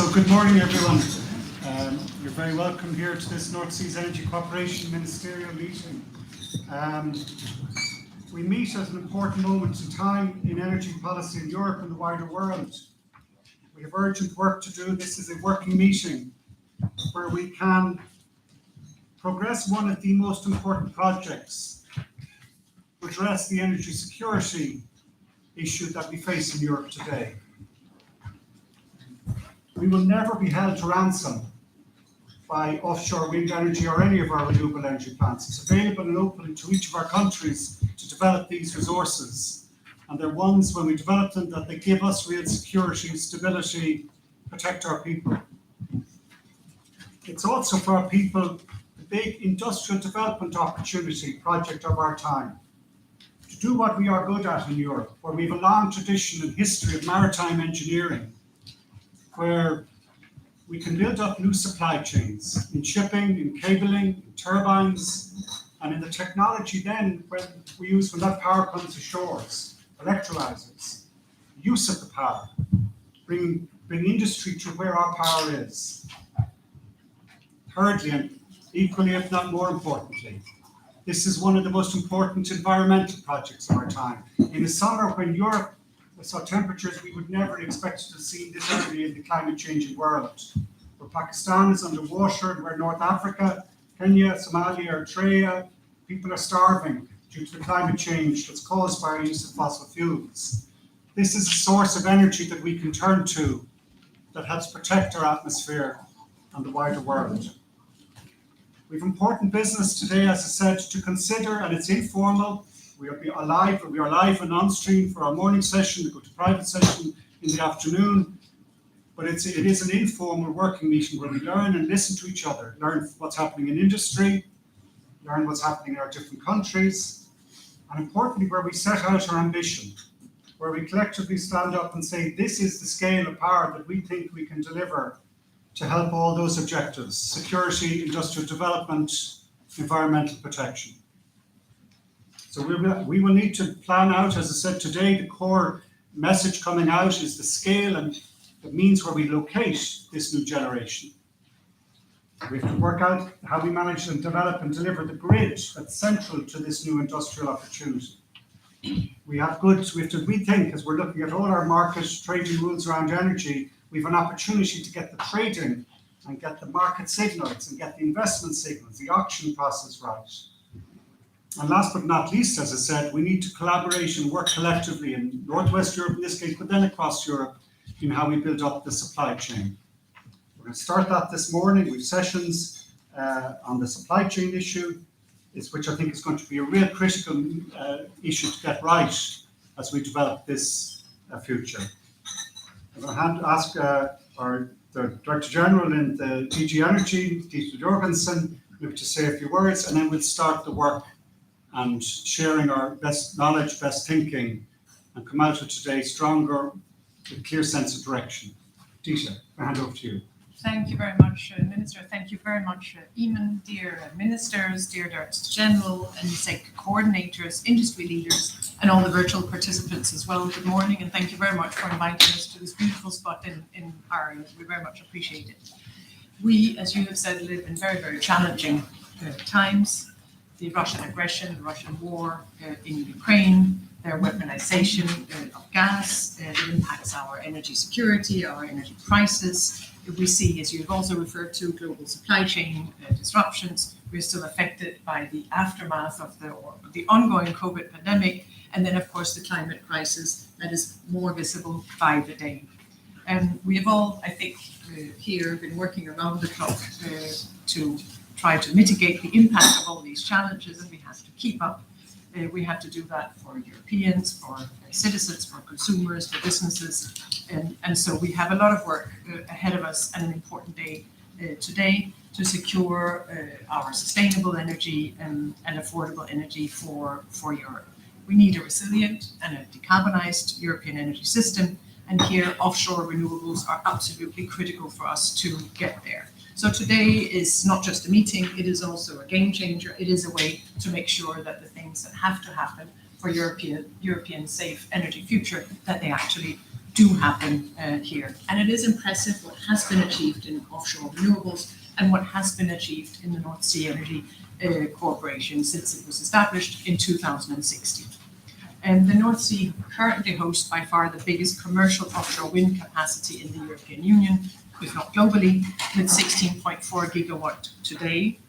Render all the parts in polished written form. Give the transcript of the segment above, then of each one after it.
So good morning, everyone. You're very welcome here to this North Seas Energy Cooperation Ministerial meeting. We meet at an important moment in time in energy policy in Europe and the wider world. We have urgent work to do. This is a working meeting where we can progress one of the most important projects to address the energy security issue that we face in Europe today. We will never be held to ransom by offshore wind energy or any of our renewable energy plants. It's available and open to each of our countries to develop these resources. And they're ones, when we develop them, that they give us real security, stability, protect our people. It's also for our people the big industrial development opportunity project of our time. To do what we are good at in Europe, where we have a long tradition and history of maritime engineering, where we can build up new supply chains in shipping, in cabling, in turbines, and in the technology then when we use when that power comes ashores, electrolyzers, use of the power, bring industry to where our power is. Thirdly, and equally if not more importantly, this is one of the most important environmental projects of our time. In the summer when Europe saw temperatures we would never expect to see this early in the climate changing world, where Pakistan is underwater, and where North Africa, Kenya, Somalia, Eritrea, people are starving due to the climate change that's caused by our use of fossil fuels. This is a source of energy that we can turn to that helps protect our atmosphere and the wider world. We have important business today, as I said, to consider, and it's informal. We are live and on stream for our morning session. We go to private session in the afternoon. But it is an informal working meeting where we learn and listen to each other, learn what's happening in industry, learn what's happening in our different countries, and importantly, where we set out our ambition, where we collectively stand up and say, this is the scale of power that we think we can deliver to help all those objectives: security, industrial development, environmental protection. So we will need to plan out, as I said today, the core message coming out is the scale and the means where we locate this new generation. We have to work out how we manage and develop and deliver the grid that's central to this new industrial opportunity. We have to rethink, as we're looking at all our market trading rules around energy, we have an opportunity to get the trading and get the market signals and get the investment signals, the auction process right. And last but not least, as I said, we need to collaborate and work collectively in Northwest Europe in this case, but then across Europe in how we build up the supply chain. We're going to start that this morning. We have sessions on the supply chain issue, which I think is going to be a real critical issue to get right as we develop this future. I'm going to ask the Director General in the DG Energy, Dieter Jorgensen, to say a few words, and then we'll start the work and sharing our best knowledge, best thinking, and come out of today stronger with a clear sense of direction. Dieter, I hand over to you. Thank you very much, Minister. Thank you very much, Eamon, dear ministers, dear Directors General, NSEC coordinators, industry leaders, and all the virtual participants as well. Good morning, and thank you very much for inviting us to this beautiful spot in Ireland. We very much appreciate it. We, as you have said, live in very, very challenging times. The Russian aggression, the Russian war in Ukraine, their weaponization of gas, it impacts our energy security, our energy prices. We see, as you've also referred to, global supply chain disruptions. We're still affected by the aftermath of the ongoing COVID pandemic, and then, of course, the climate crisis that is more visible by the day. And we have all, I think, here been working around the clock to try to mitigate the impact of all these challenges, and we have to keep up. We have to do that for Europeans, for citizens, for consumers, for businesses. And so we have a lot of work ahead of us, and an important day today to secure our sustainable energy and affordable energy for Europe. We need a resilient and a decarbonized European energy system, and here offshore renewables are absolutely critical for us to get there. So today is not just a meeting, it is also a game changer. It is a way to make sure that the things that have to happen for European safe energy future, that they actually do happen here. And it is impressive what has been achieved in offshore renewables and what has been achieved in the North Sea Energy Corporation since it was established in 2016. And the North Sea currently hosts by far the biggest commercial offshore wind capacity in the European Union, if not globally, with 16.4 gigawatt today.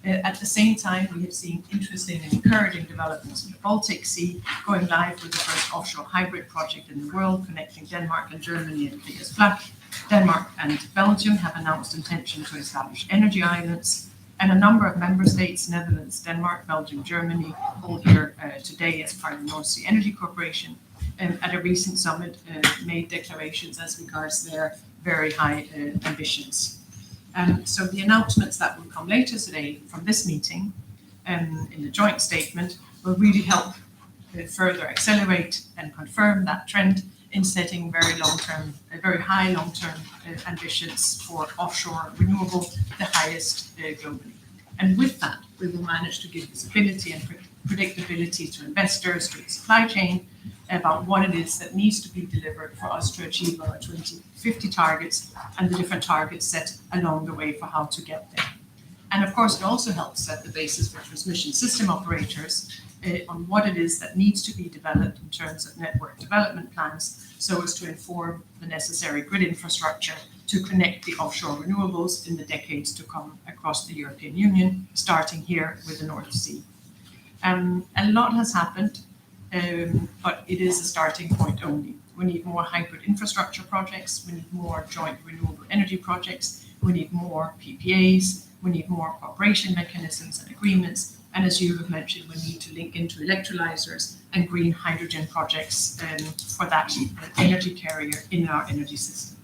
At the same time, we have seen interesting and encouraging developments in the Baltic Sea, going live with the first offshore hybrid project in the world, connecting Denmark and Germany at Kriegers Flak. Denmark and Belgium have announced intention to establish energy islands, and a number of member states, Netherlands, Denmark, Belgium, Germany, all here today as part of the North Sea Energy Corporation, at a recent summit made declarations as regards their very high ambitions. So the announcements that will come later today from this meeting in the joint statement will really help further accelerate and confirm that trend in setting very high long-term ambitions for offshore renewable, the highest globally. And with that, we will manage to give visibility and predictability to investors, to the supply chain, about what it is that needs to be delivered for us to achieve our 2050 targets and the different targets set along the way for how to get there. And of course, it also helps set the basis for transmission system operators on what it is that needs to be developed in terms of network development plans, so as to inform the necessary grid infrastructure to connect the offshore renewables in the decades to come across the European Union, starting here with the North Sea. A lot has happened, but it is a starting point only. We need more hybrid infrastructure projects, we need more joint renewable energy projects, we need more PPAs, we need more cooperation mechanisms and agreements, and as you have mentioned, we need to link into electrolyzers and green hydrogen projects for that energy carrier in our energy system.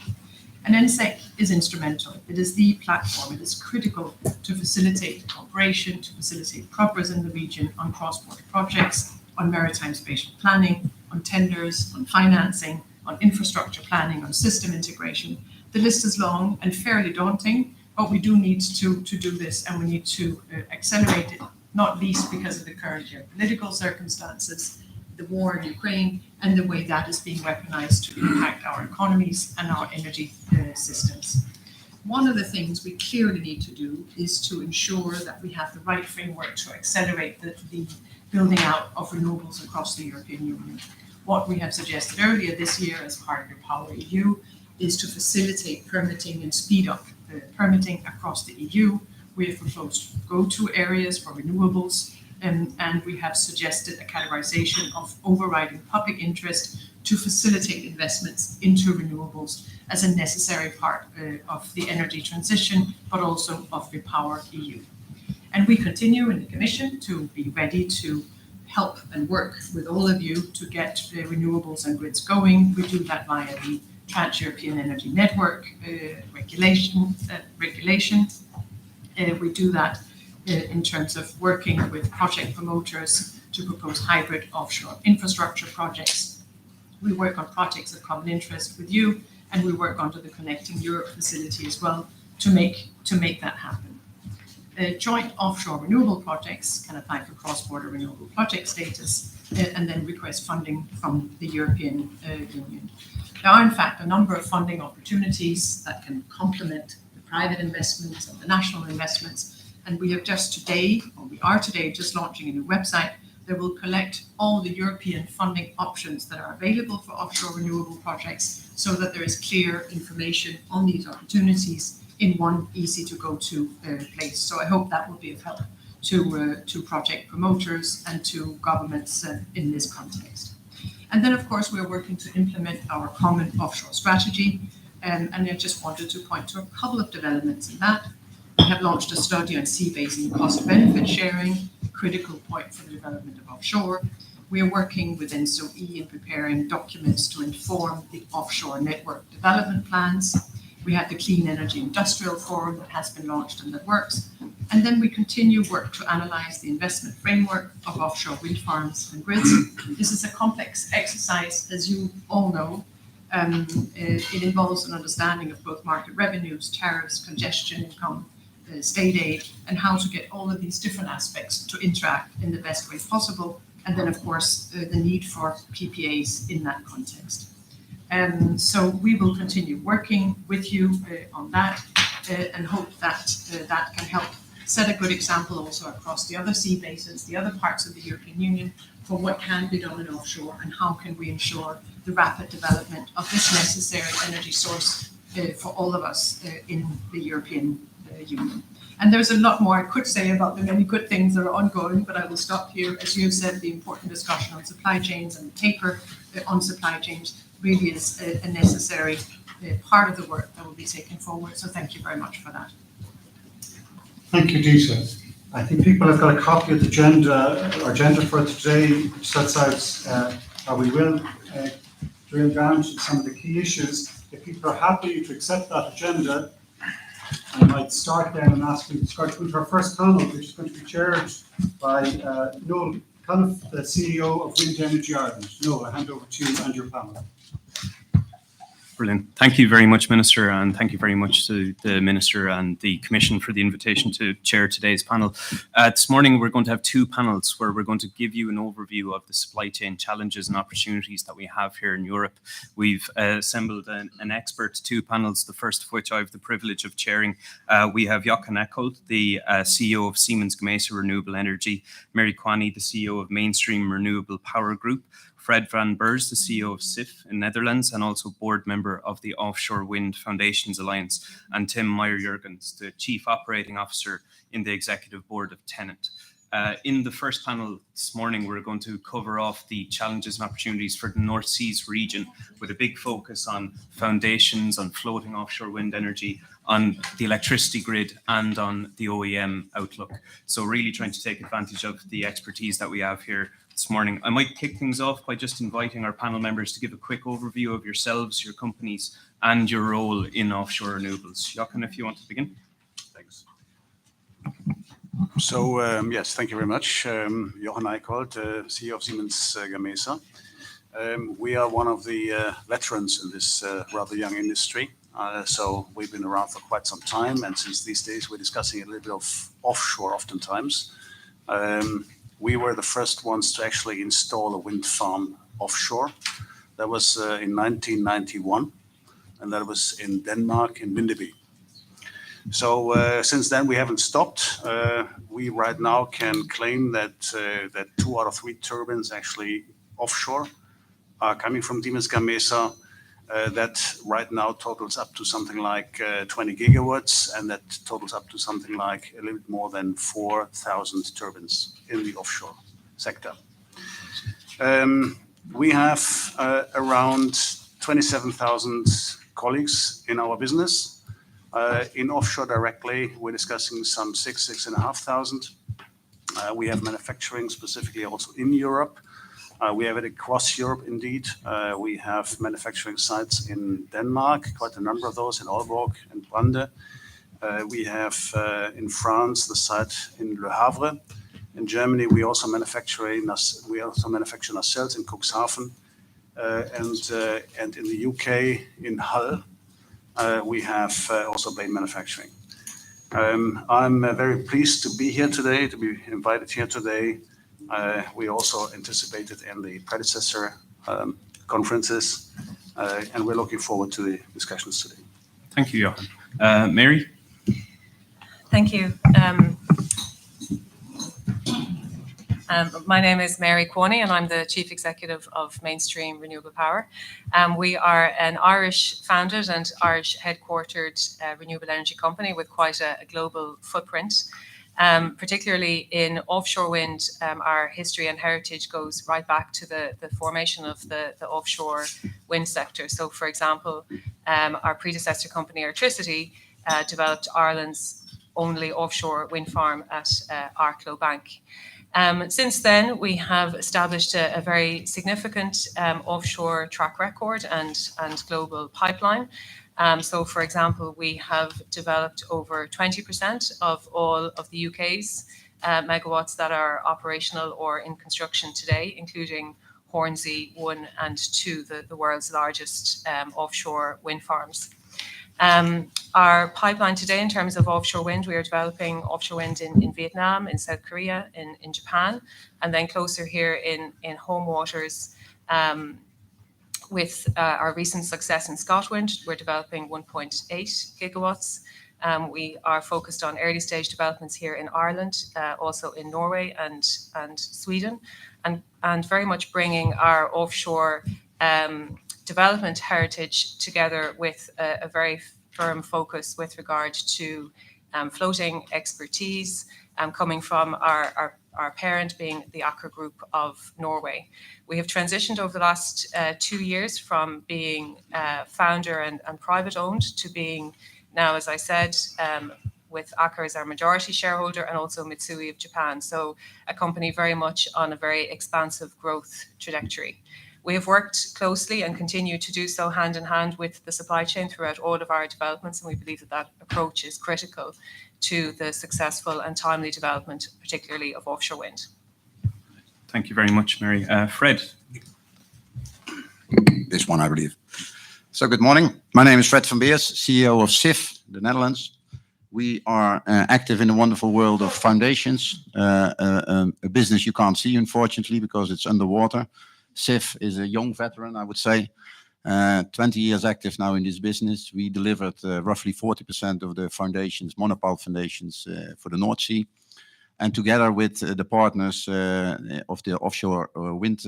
And NSEC is instrumental. It is the platform. It is critical to facilitate cooperation, to facilitate progress in the region on cross-border projects, on maritime spatial planning, on tenders, on financing, on infrastructure planning, on system integration. The list is long and fairly daunting, but we do need to do this, and we need to accelerate it, not least because of the current geopolitical circumstances, the war in Ukraine, and the way that is being weaponized to impact our economies and our energy systems. One of the things we clearly need to do is to ensure that we have the right framework to accelerate the building out of renewables across the European Union. What we have suggested earlier this year as part of Power EU is to facilitate permitting and speed up permitting across the EU. We have proposed go-to areas for renewables, and we have suggested a categorization of overriding public interest to facilitate investments into renewables as a necessary part of the energy transition, but also of Power EU. And we continue in the Commission to be ready to help and work with all of you to get the renewables and grids going. We do that via the Trans-European Energy Network regulation. We do that in terms of working with project promoters to propose hybrid offshore infrastructure projects. We work on projects of common interest with you, and we work under the Connecting Europe facility as well to make that happen. Joint offshore renewable projects can apply for cross-border renewable project status and then request funding from the European Union. There are, in fact, a number of funding opportunities that can complement the private investments and the national investments. And we are today just launching a new website that will collect all the European funding options that are available for offshore renewable projects, so that there is clear information on these opportunities in one easy to go to place. So I hope that will be of help to project promoters and to governments in this context. And then, of course, we're working to implement our common offshore strategy. And I just wanted to point to a couple of developments in that. We have launched a study on sea basin cost benefit sharing, a critical point for the development of offshore. We are working with NSOE in preparing documents to inform the offshore network development plans. We have the Clean Energy Industrial Forum that has been launched and that works. And then we continue work to analyze the investment framework of offshore wind farms and grids. This is a complex exercise, as you all know. It involves an understanding of both market revenues, tariffs, congestion income, state aid, and how to get all of these different aspects to interact in the best way possible. And then, of course, the need for PPAs in that context. So we will continue working with you on that and hope that that can help set a good example also across the other sea basins, the other parts of the European Union, for what can be done in offshore and how can we ensure the rapid development of this necessary energy source for all of us in the European Union. And there's a lot more I could say about the many good things that are ongoing, but I will stop here. As you have said, the important discussion on supply chains and the paper on supply chains really is a necessary part of the work that will be taken forward. So thank you very much for that. Thank you, Dita. I think people have got a copy of the agenda for today, which sets out how we will drill down to some of the key issues. If people are happy to accept that agenda, I might start then and ask you to start with our first panel, which is going to be chaired by Noel Cunniff, the CEO of Wind Energy Ireland. Noel, I hand over to you and your panel. Brilliant. Thank you very much, Minister, and thank you very much to the Minister and the Commission for the invitation to chair today's panel. This morning, we're going to have two panels where we're going to give you an overview of the supply chain challenges and opportunities that we have here in Europe. We've assembled an expert two panels, the first of which I have the privilege of chairing. We have Jochen Eckholt, the CEO of Siemens Gamesa Renewable Energy, Mary Kwani, the CEO of Mainstream Renewable Power Group, Fred van Bers, the CEO of SIF in Netherlands and also board member of the Offshore Wind Foundations Alliance, and Tim Meyer-Jurgens, the Chief Operating Officer in the Executive Board of Tenant. In the first panel this morning, we're going to cover off the challenges and opportunities for the North Seas region with a big focus on foundations, on floating offshore wind energy, on the electricity grid and on the OEM outlook. So really trying to take advantage of the expertise that we have here this morning. I might kick things off by just inviting our panel members to give a quick overview of yourselves, your companies, and your role in offshore renewables. Jochen, if you want to begin. Thanks. So, yes, thank you very much. Jochen Eckholt, CEO of Siemens Gamesa. We are one of the veterans in this rather young industry. So we've been around for quite some time, and since these days we're discussing a little bit of offshore oftentimes. We were the first ones to actually install a wind farm offshore. That was in 1991, and that was in Denmark, in Hvdc. So since then we haven't stopped. We right now can claim that 2 out of 3 turbines actually offshore are coming from Siemens Gamesa. That right now totals up to something like 20 gigawatts, and that totals up to something like a little bit more than 4,000 turbines in the offshore sector. We have around 27,000 colleagues in our business. In offshore directly, we're discussing some 6,500. We have manufacturing specifically also in Europe. We have it across Europe indeed. We have manufacturing sites in Denmark, quite a number of those in Aalborg and Brande. We have in France the site in Le Havre. In Germany, we also manufacture ourselves in Cuxhaven, and in the UK in Hull. We have also blade manufacturing. I'm very pleased to be here today, to be invited here today. We also anticipated in the predecessor conferences, and we're looking forward to the discussions today. Thank you, Jochen. Mary? Thank you. My name is Mary Kwani, and I'm the Chief Executive of Mainstream Renewable Power. We are an Irish-founded and Irish-headquartered renewable energy company with quite a global footprint. Particularly in offshore wind, our history and heritage goes right back to the formation of the offshore wind sector. So, for example, our predecessor company, Electricity, developed Ireland's only offshore wind farm at Arklow Bank. Since then, we have established a very significant offshore track record and global pipeline. So, for example, we have developed over 20% of all of the UK's megawatts that are operational or in construction today, including Hornsea 1 and 2, the world's largest offshore wind farms. Our pipeline today in terms of offshore wind, we are developing offshore wind in Vietnam, in South Korea, in Japan, and then closer here in home waters, with our recent success in Scotland, we're developing 1.8 gigawatts. We are focused on early stage developments here in Ireland, also in Norway and Sweden, and very much bringing our offshore development heritage together with a very firm focus with regard to floating expertise coming from our parent being the Aker Group of Norway. We have transitioned over the last 2 years from being founder and private owned to being now, as I said, with Aker as our majority shareholder and also Mitsui of Japan. So a company very much on a very expansive growth trajectory. We have worked closely and continue to do so hand in hand with the supply chain throughout all of our developments, and we believe that approach is critical to the successful and timely development, particularly of offshore wind. Thank you very much, Mary. Fred. This one, I believe. So good morning. My name is Fred van Beers, CEO of SIF, the Netherlands. We are active in the wonderful world of foundations, a business you can't see, unfortunately, because it's underwater. SIF is a young veteran, I would say, 20 years active now in this business. We delivered roughly 40% of the foundations, monopile foundations for the North Sea. And together with the partners of the Offshore Wind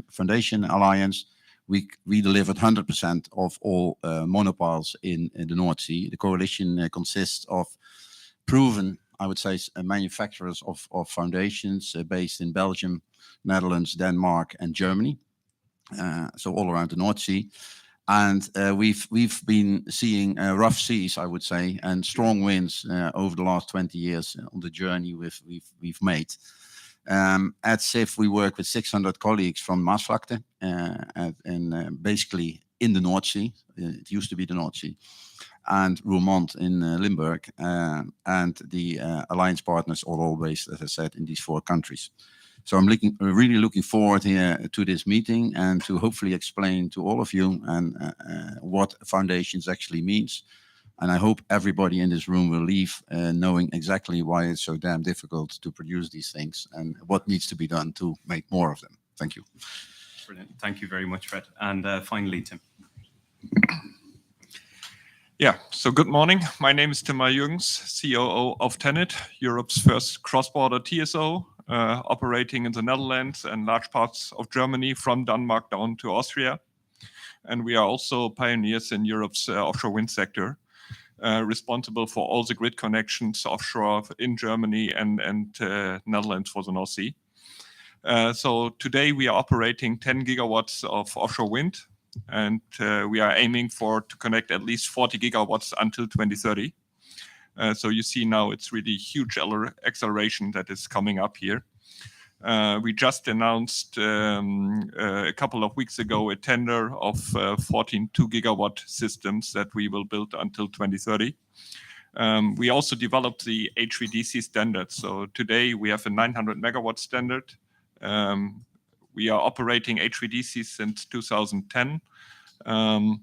Foundation Alliance, we delivered 100% of all monopiles in the North Sea. The coalition consists of proven, I would say, manufacturers of foundations based in Belgium, Netherlands, Denmark, and Germany. So all around the North Sea. And we've been seeing rough seas, I would say, and strong winds over the last 20 years on the journey we've made. At SIF, we work with 600 colleagues from Maasvlakte, and basically in the North Sea. It used to be the North Sea. And Roermond in Limburg. And the alliance partners are all based, as I said, in these 4 countries. So I'm really looking forward here to this meeting and to hopefully explain to all of you and what foundations actually means. And I hope everybody in this room will leave knowing exactly why it's so damn difficult to produce these things and what needs to be done to make more of them. Thank you. Brilliant. Thank you very much, Fred. And finally, Tim. Yeah, so good morning. My name is Tim Jürgens, COO of TenneT, Europe's first cross-border TSO, operating in the Netherlands and large parts of Germany from Denmark down to Austria. And we are also pioneers in Europe's offshore wind sector, responsible for all the grid connections offshore in Germany and Netherlands for the North Sea. So today we are operating 10 gigawatts of offshore wind, and we are aiming to connect at least 40 gigawatts until 2030. So you see now it's really huge acceleration that is coming up here. We just announced a couple of weeks ago a tender of 14 2-gigawatt systems that we will build until 2030. We also developed the Hvdc Standards. So today we have a 900 megawatt standard. We are operating Hvdc since 2010. And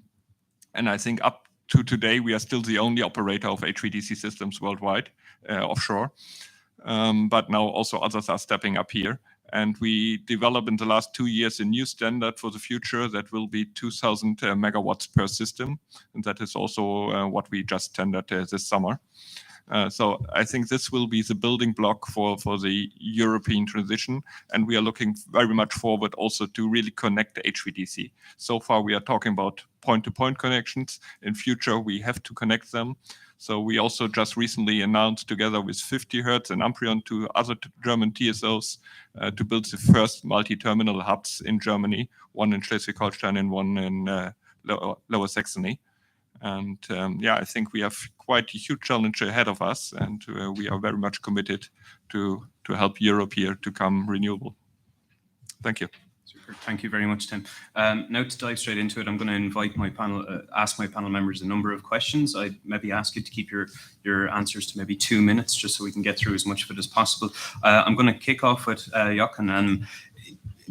I think up to today, we are still the only operator of Hvdc systems worldwide, offshore. But now also others are stepping up here. And we developed in the last 2 years a new standard for the future that will be 2,000 megawatts per system. And that is also what we just tendered this summer. So I think this will be the building block for the European transition. And we are looking very much forward also to really connect the HVDC. So far, we are talking about point-to-point connections. In future, we have to connect them. So we also just recently announced together with 50 Hertz and Amprion, 2 other German TSOs, to build the first multi-terminal hubs in Germany, one in Schleswig-Holstein and one in Lower Saxony. And I think we have quite a huge challenge ahead of us, and we are very much committed to help Europe here to become renewable. Thank you. Super. Thank you very much, Tim. Now to dive straight into it, I'm going to invite my panel, ask my panel members a number of questions. I maybe ask you to keep your answers to maybe 2 minutes, just so we can get through as much of it as possible. I'm going to kick off with Jochen.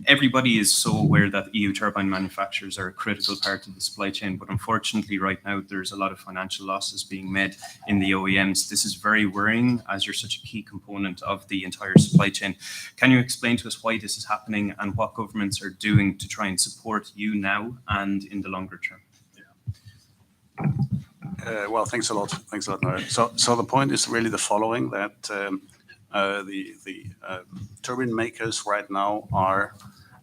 everybody is so aware that EU turbine manufacturers are a critical part of the supply chain, but unfortunately right now there's a lot of financial losses being made in the OEMs. This is very worrying as you're such a key component of the entire supply chain. Can you explain to us why this is happening and what governments are doing to try and support you now and in the longer term? Well, thanks a lot. Noah. So the point is really the following, that the turbine makers right now are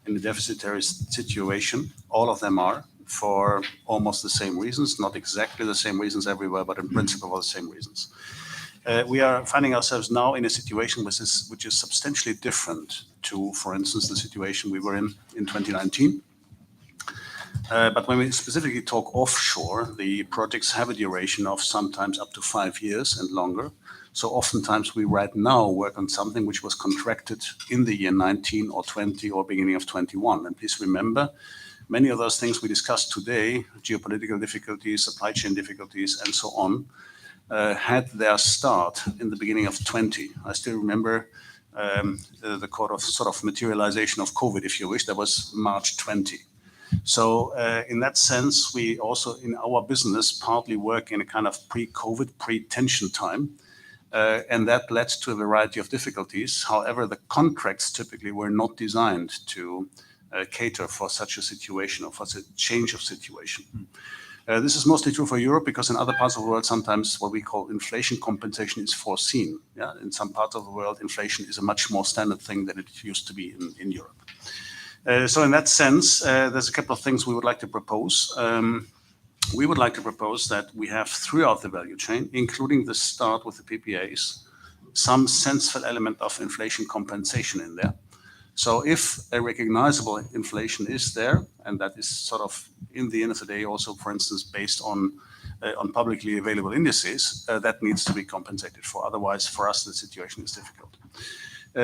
in a deficitary situation. All of them are, for almost the same reasons, not exactly the same reasons everywhere, but in principle for the same reasons. We are finding ourselves now in a situation which is substantially different to, for instance, the situation we were in 2019. But when we specifically talk offshore, the projects have a duration of sometimes up to 5 years and longer. So oftentimes we right now work on something which was contracted in the year 19 or 20 or beginning of 21. And please remember, many of those things we discussed today, geopolitical difficulties, supply chain difficulties, and so on, had their start in the beginning of 20. I still remember the sort of materialization of COVID, if you wish, that was March 20. So in that sense, we also in our business partly work in a kind of pre-COVID, pre-tension time. And that led to a variety of difficulties. However, the contracts typically were not designed to cater for such a situation or for such a change of situation. This is mostly true for Europe, because in other parts of the world, sometimes what we call inflation compensation is foreseen. Yeah? In some parts of the world, inflation is a much more standard thing than it used to be in Europe. So in that sense, there's a couple of things we would like to propose. We would like to propose that we have throughout the value chain, including the start with the PPAs, some sensible element of inflation compensation in there. So if a recognizable inflation is there, and that is sort of in the end of the day also, for instance, based on publicly available indices, that needs to be compensated for. Otherwise, for us, the situation is difficult.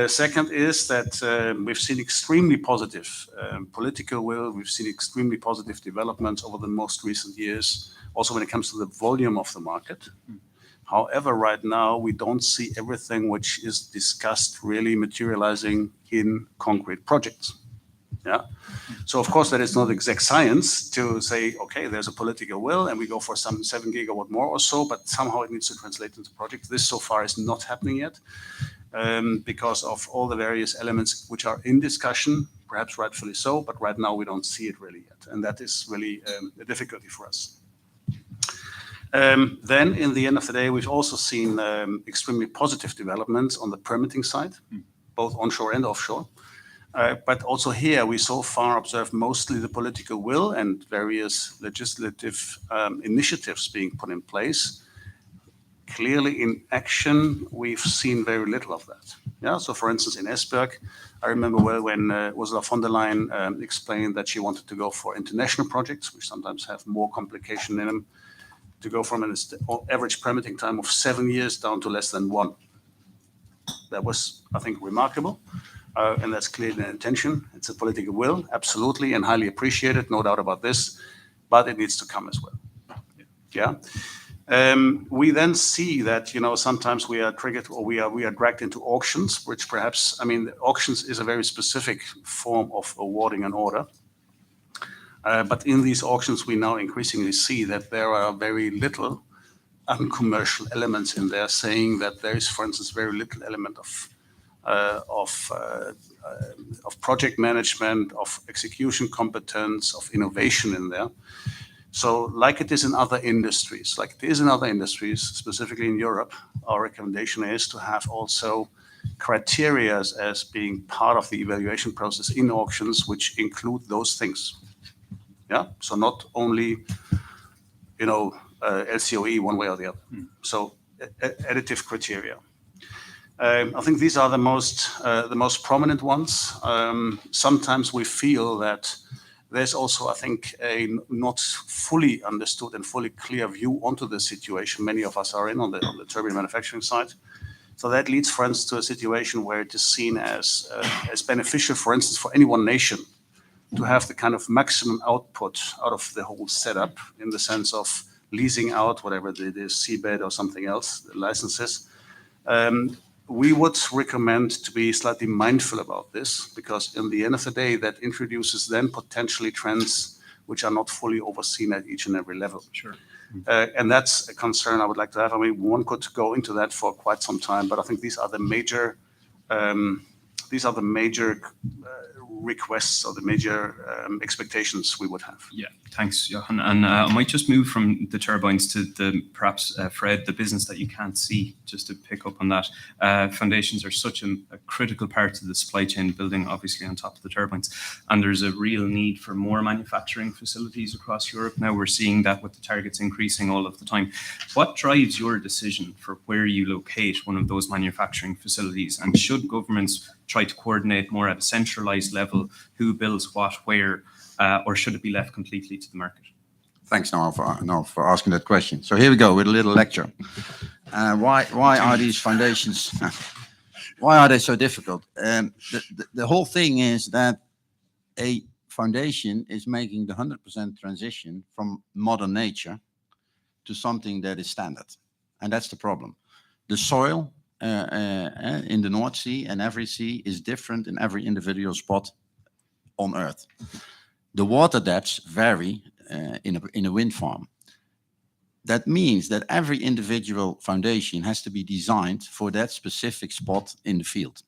Second is that we've seen extremely positive political will. We've seen extremely positive developments over the most recent years, also when it comes to the volume of the market. However, right now, we don't see everything which is discussed really materializing in concrete projects. Yeah. So, of course, that is not exact science to say, okay, there's a political will and we go for some 7 gigawatt more or so, but somehow it needs to translate into projects. This so far is not happening yet. Because of all the various elements which are in discussion, perhaps rightfully so, but right now we don't see it really yet. And that is really a difficulty for us. Then, in the end of the day, we've also seen extremely positive developments on the permitting side, both onshore and offshore. But also here, we so far observe mostly the political will and various legislative initiatives being put in place. Clearly, in action, we've seen very little of that. Yeah. So, for instance, in Esbjerg, I remember well when Ursula von der Leyen explained that she wanted to go for international projects, which sometimes have more complication in them, to go from an average permitting time of 7 years down to less than 1. That was, I think, remarkable. And that's clearly an intention. It's a political will, absolutely, and highly appreciated, no doubt about this. But it needs to come as well. Yeah. We then see that, sometimes we are triggered or we are dragged into auctions, which perhaps, auctions is a very specific form of awarding an order. But in these auctions, we now increasingly see that there are very little uncommercial elements in there, saying that there is, for instance, very little element of project management, of execution competence, of innovation in there. So like it is in other industries, specifically in Europe, our recommendation is to have also criteria as being part of the evaluation process in auctions, which include those things. Yeah. So not only, LCOE one way or the other. So additive criteria. I think these are the most prominent ones. Sometimes we feel that there's also, I think, a not fully understood and fully clear view onto the situation many of us are in on the turbine manufacturing side. So that leads, for instance, to a situation where it is seen as beneficial, for instance, for any one nation to have the kind of maximum output out of the whole setup in the sense of leasing out whatever it is, seabed or something else, the licenses, we would recommend to be slightly mindful about this, because in the end of the day, that introduces then potentially trends which are not fully overseen at each and every level. Sure. And that's a concern I would like to have. I mean, one could go into that for quite some time, but I think these are the major requests or the major expectations we would have. Yeah, thanks, Johan. And I might just move from the turbines to the perhaps, Fred, the business that you can't see, just to pick up on that. Foundations are such a critical part of the supply chain, building obviously on top of the turbines. And there's a real need for more manufacturing facilities across Europe. Now we're seeing that with the targets increasing all of the time. What drives your decision for where you locate one of those manufacturing facilities? And should governments try to coordinate more at a centralized level, who builds what, where, or should it be left completely to the market? Thanks, Noel, for asking that question. So here we go with a little lecture. Why are these foundations, why are they so difficult? The whole thing is that a foundation is making the 100% transition from modern nature to something that is standard. And that's the problem. The soil in the North Sea and every sea is different in every individual spot on Earth. The water depths vary in a wind farm. That means that every individual foundation has to be designed for that specific spot in the field.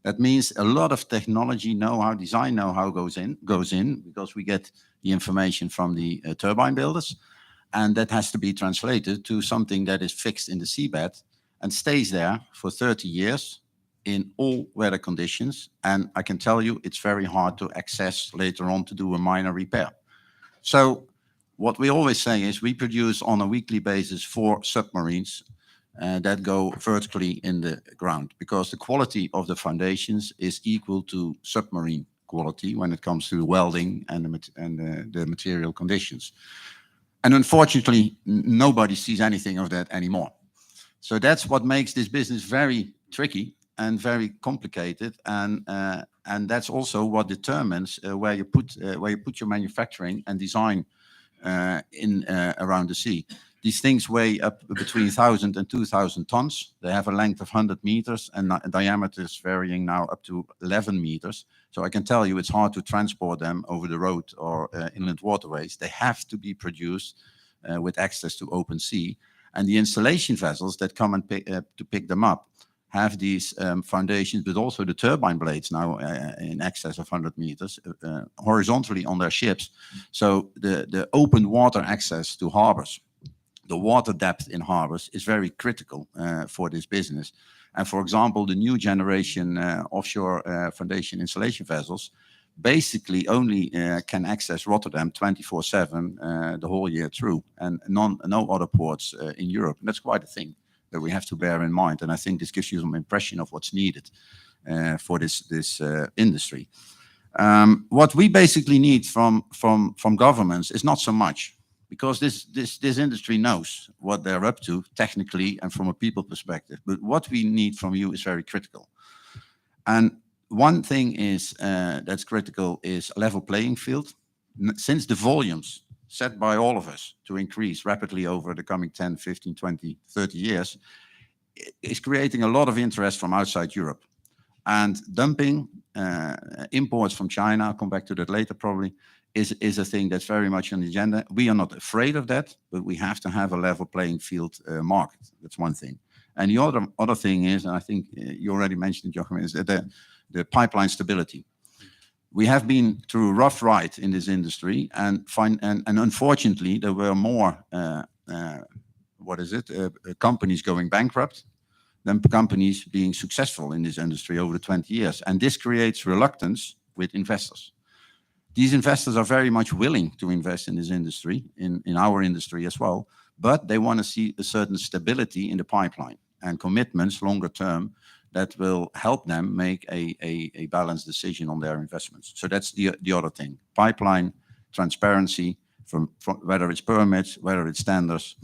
That means a lot of technology know-how, design know-how goes in because we get the information from the turbine builders, and that has to be translated to something that is fixed in the seabed and stays there for 30 years in all weather conditions. And I can tell you, it's very hard to access later on to do a minor repair. So what we always say is we produce on a weekly basis 4 submarines that go vertically in the ground, because the quality of the foundations is equal to submarine quality when it comes to welding and the material conditions. And unfortunately, nobody sees anything of that anymore. So that's what makes this business very tricky and very complicated, and that's also what determines where you put your manufacturing and design around the sea. These things weigh up between 1,000 and 2,000 tons. They have a length of 100 meters and diameters varying now up to 11 meters. So I can tell you it's hard to transport them over the road or inland waterways. They have to be produced with access to open sea. And the installation vessels that come and pick them up have these foundations, but also the turbine blades now in excess of 100 meters horizontally on their ships. So the open water access to harbors, the water depth in harbors is very critical for this business. And for example, the new generation offshore foundation installation vessels basically only can access Rotterdam 24/7 the whole year through, and no other ports in Europe. And that's quite a thing that we have to bear in mind. And I think this gives you some impression of what's needed for this industry. What we basically need from governments is not so much, because this industry knows what they're up to technically and from a people perspective. But what we need from you is very critical. And one thing is that's critical is a level playing field. Since the volumes set by all of us to increase rapidly over the coming 10, 15, 20, 30 years, is creating a lot of interest from outside Europe. And dumping imports from China, I'll come back to that later probably, is a thing that's very much on the agenda. We are not afraid of that, but we have to have a level playing field market. That's one thing. And the other thing is, and I think you already mentioned it, Joachim, is the pipeline stability. We have been through a rough ride in this industry, and unfortunately there were more companies going bankrupt than companies being successful in this industry over the 20 years. And this creates reluctance with investors. These investors are very much willing to invest in this industry, in our industry as well, but they want to see a certain stability in the pipeline and commitments longer term that will help them make a balanced decision on their investments. So that's the other thing. Pipeline, transparency, from whether it's permits, whether it's standards.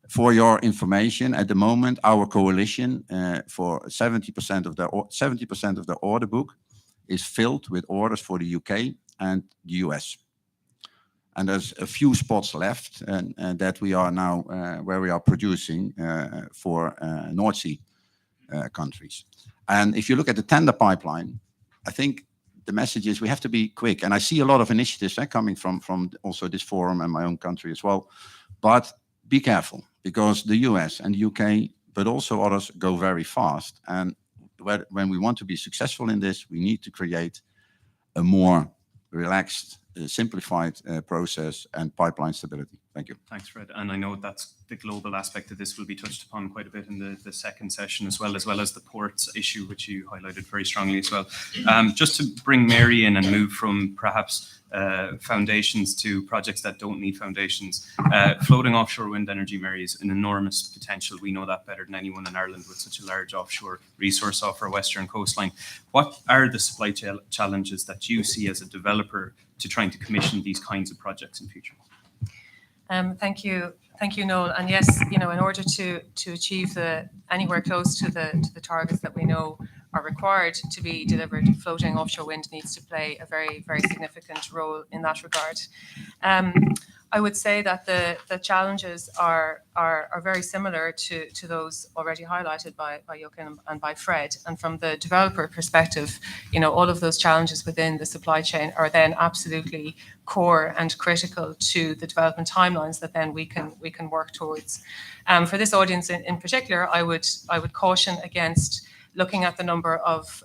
For your information, at the moment, our coalition for 70% of the order book is filled with orders for the UK and the US. And there's a few spots left that we are now, where we are producing for North Sea. countries. And if you look at the tender pipeline, I think the message is we have to be quick. And I see a lot of initiatives coming from also this forum and my own country as well. But be careful, because the US and the UK, but also others, go very fast. And when we want to be successful in this, we need to create a more relaxed, simplified process and pipeline stability. Thank you. Thanks, Fred. And I know that's the global aspect of this will be touched upon quite a bit in the second session as well as the ports issue, which you highlighted very strongly as well. Just to bring Mary in and move from perhaps foundations to projects that don't need foundations. Floating offshore wind energy, Mary, is an enormous potential. We know that better than anyone in Ireland with such a large offshore resource off our western coastline. What are the supply challenges that you see as a developer to trying to commission these kinds of projects in future? Thank you, Noel. And yes, in order to achieve anywhere close to the targets that we know are required to be delivered, floating offshore wind needs to play a very, very significant role in that regard. I would say that the challenges are very similar to those already highlighted by Jochen and by Fred. And from the developer perspective, all of those challenges within the supply chain are then absolutely core and critical to the development timelines that then we can work towards. For this audience in particular, I would caution against looking at the number of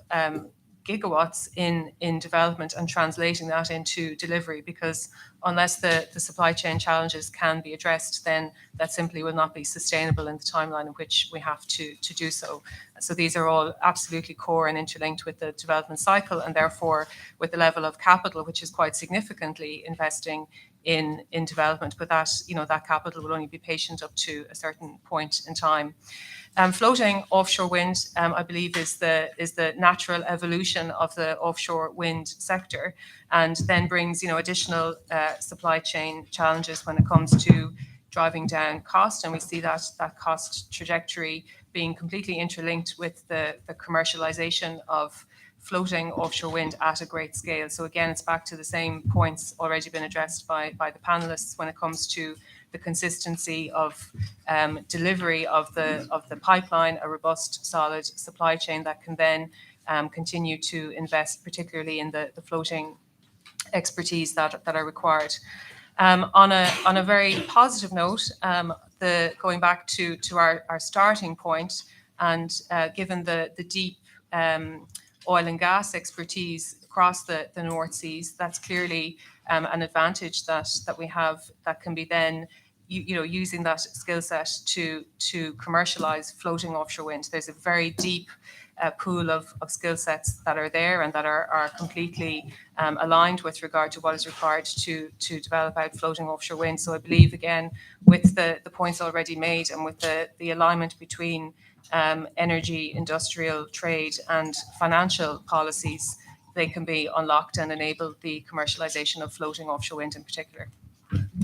gigawatts in development and translating that into delivery, because unless the supply chain challenges can be addressed, then that simply will not be sustainable in the timeline in which we have to do so. So these are all absolutely core and interlinked with the development cycle, and therefore with the level of capital, which is quite significantly investing in development. But that capital will only be patient up to a certain point in time. Floating offshore wind, I believe, is the natural evolution of the offshore wind sector, and then brings additional supply chain challenges when it comes to driving down cost, and we see that cost trajectory being completely interlinked with the commercialization of floating offshore wind at a great scale. So again, it's back to the same points already been addressed by the panelists when it comes to the consistency of delivery of the pipeline, a robust, solid supply chain that can then continue to invest, particularly in the floating expertise that are required. On a very positive note, going back to our starting point, and given the deep oil and gas expertise across the North Seas, that's clearly an advantage that we have that can be then using that skill set to commercialize floating offshore wind. There's a very deep pool of skill sets that are there and that are completely aligned with regard to what is required to develop out floating offshore wind. So I believe, again, with the points already made and with the alignment between energy, industrial, trade and financial policies, they can be unlocked and enable the commercialization of floating offshore wind in particular.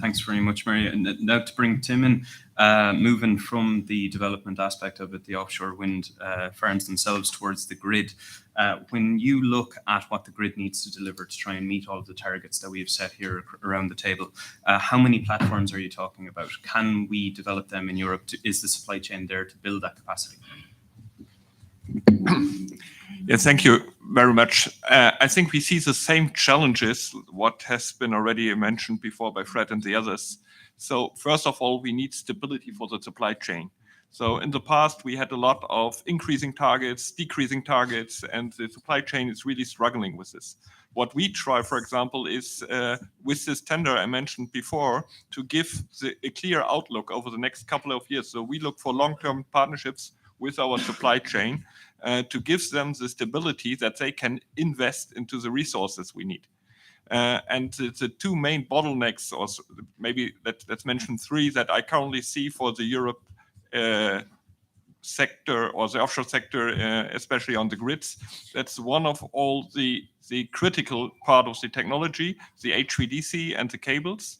Thanks very much, Mary. And now to bring Tim in, moving from the development aspect of it, the offshore wind farms themselves, towards the grid. When you look at what the grid needs to deliver to try and meet all of the targets that we've set here around the table, how many platforms are you talking about? Can we develop them in Europe? Is the supply chain there to build that capacity? Yes, thank you very much. I think we see the same challenges, what has been already mentioned before by Fred and the others. So first of all, we need stability for the supply chain. So in the past, we had a lot of increasing targets, decreasing targets, and the supply chain is really struggling with this. What we try, for example, is with this tender I mentioned before, to give a clear outlook over the next couple of years. So we look for long-term partnerships with our supply chain to give them the stability that they can invest into the resources we need. And the two main bottlenecks, or maybe let's mention three, that I currently see for the Europe sector or the offshore sector, especially on the grids. That's one of all the critical part of the technology, the HVDC and the cables.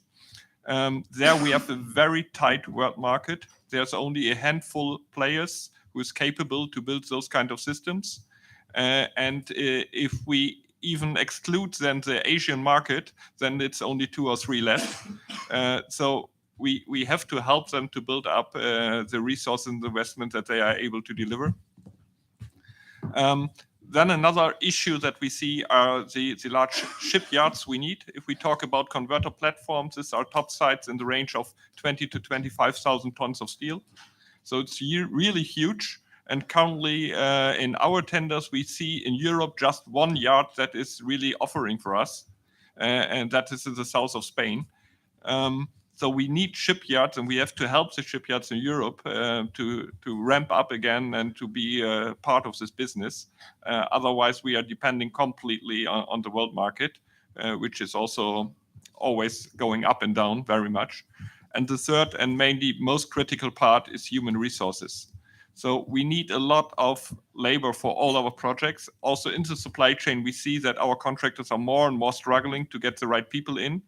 There we have a very tight world market. There's only a handful of players who is capable to build those kind of systems. And if we even exclude then the Asian market, then it's only 2 or 3 left. So we have to help them to build up the resource and the investment that they are able to deliver. Then another issue that we see are the large shipyards we need. If we talk about converter platforms, these are top sites in the range of 20 to 25,000 tons of steel. So it's really huge. And currently in our tenders, we see in Europe just one yard that is really offering for us, and that is in the south of Spain. So we need shipyards, and we have to help the shipyards in Europe to ramp up again and to be part of this business. Otherwise, we are depending completely on the world market, which is also always going up and down very much. And the third and mainly most critical part is human resources. So we need a lot of labor for all our projects. Also in the supply chain, we see that our contractors are more and more struggling to get the right people in.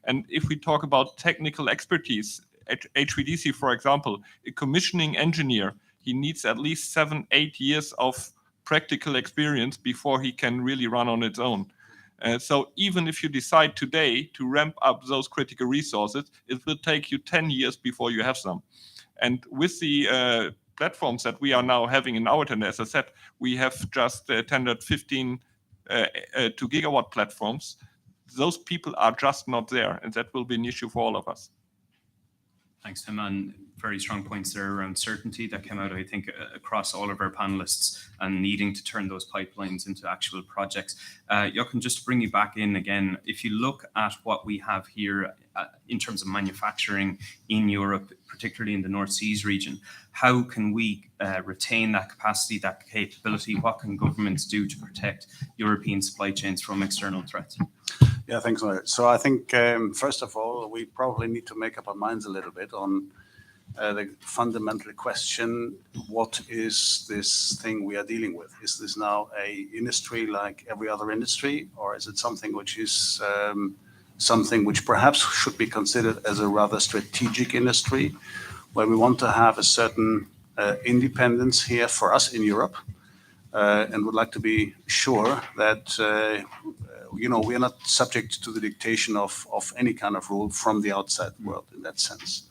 And if we talk about technical expertise, HVDC, for example, a commissioning engineer, he needs at least 7-8 years of practical experience before he can really run on its own. So even if you decide today to ramp up those critical resources, it will take you 10 years before you have some. And with the platforms that we are now having in our tender, as I said, we have just tendered 15 2 gigawatt platforms. Those people are just not there, and that will be an issue for all of us. Thanks, Tim. And very strong points there around certainty that came out, I think, across all of our panelists, and needing to turn those pipelines into actual projects. Jochen, just to bring you back in again, if you look at what we have here in terms of manufacturing in Europe, particularly in the North Seas region, how can we retain that capacity, that capability? What can governments do to protect European supply chains from external threats? Yeah, thanks. So I think, first of all, we probably need to make up our minds a little bit on the fundamental question, what is this thing we are dealing with? Is this now a industry like every other industry, or is it something which is something which perhaps should be considered as a rather strategic industry, where we want to have a certain independence here for us in Europe, and would like to be sure that we are not subject to the dictation of any kind of rule from the outside world in that sense.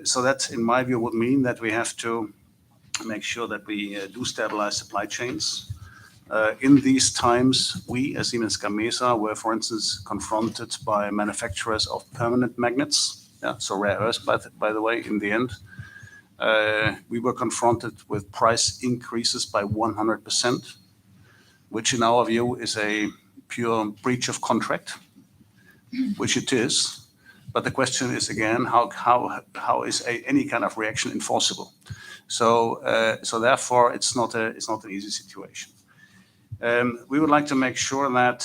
So that, in my view, would mean that we have to make sure that we do stabilize supply chains. In these times, we as Siemens Gamesa were, for instance, confronted by manufacturers of permanent magnets, so rare earths, by the way, in the end. We were confronted with price increases by 100%, which in our view is a pure breach of contract, which it is. But the question is again, how is any kind of reaction enforceable? So therefore, it's not an easy situation. We would like to make sure that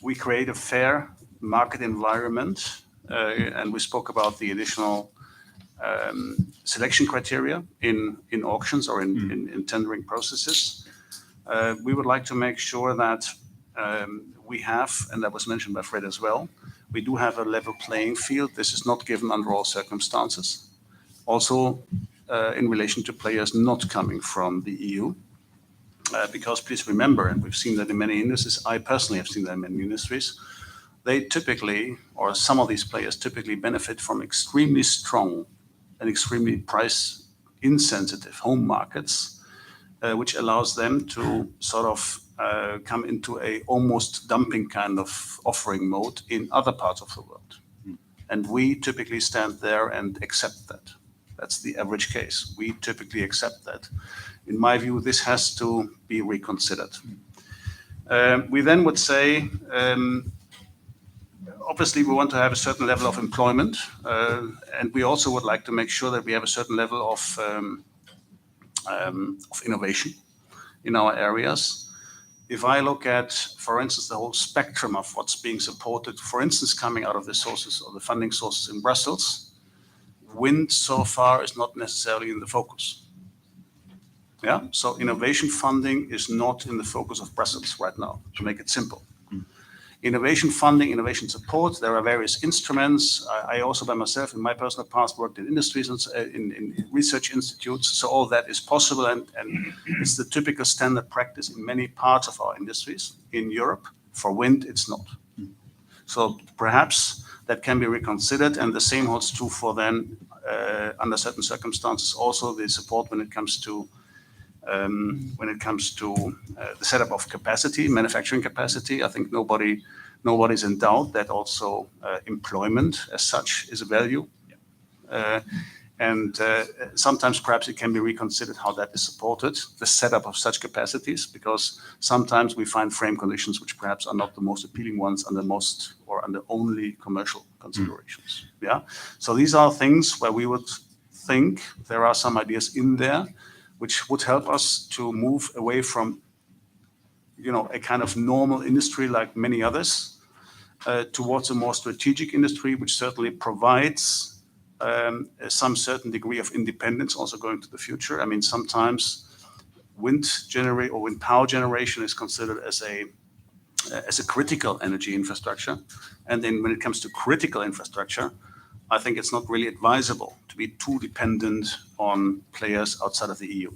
we create a fair market environment, and we spoke about the additional selection criteria in auctions or in tendering processes. We would like to make sure that we have, and that was mentioned by Fred as well, we do have a level playing field. This is not given under all circumstances. Also, in relation to players not coming from the EU, because please remember, and we've seen that in many industries, I personally have seen that in many industries, they typically, or some of these players typically benefit from extremely strong and extremely price insensitive home markets, which allows them to sort of come into a almost dumping kind of offering mode in other parts of the world. And we typically stand there and accept that. That's the average case. We typically accept that. In my view, this has to be reconsidered. We then would say, obviously we want to have a certain level of employment, and we also would like to make sure that we have a certain level of innovation in our areas. If I look at, for instance, the whole spectrum of what's being supported, for instance, coming out of the sources or the funding sources in Brussels, wind so far is not necessarily in the focus. Yeah, so innovation funding is not in the focus of Brussels right now, to make it simple. Innovation funding, innovation support, there are various instruments. I also by myself, in my personal past, worked in industries and in research institutes. So all that is possible, and it's the typical standard practice in many parts of our industries. In Europe, for wind, it's not. So perhaps that can be reconsidered, and the same holds true for then, under certain circumstances, also the support when it comes to When it comes to the setup of capacity, manufacturing capacity, I think nobody's in doubt that also employment as such is a value. And sometimes perhaps it can be reconsidered how that is supported, the setup of such capacities, because sometimes we find frame conditions which perhaps are not the most appealing ones under most or under only commercial considerations. Yeah. So these are things where we would think there are some ideas in there which would help us to move away from, a kind of normal industry like many others, towards a more strategic industry, which certainly provides some certain degree of independence also going to the future. I mean, sometimes wind power generation is considered as a critical energy infrastructure. And then when it comes to critical infrastructure, I think it's not really advisable to be too dependent on players outside of the EU.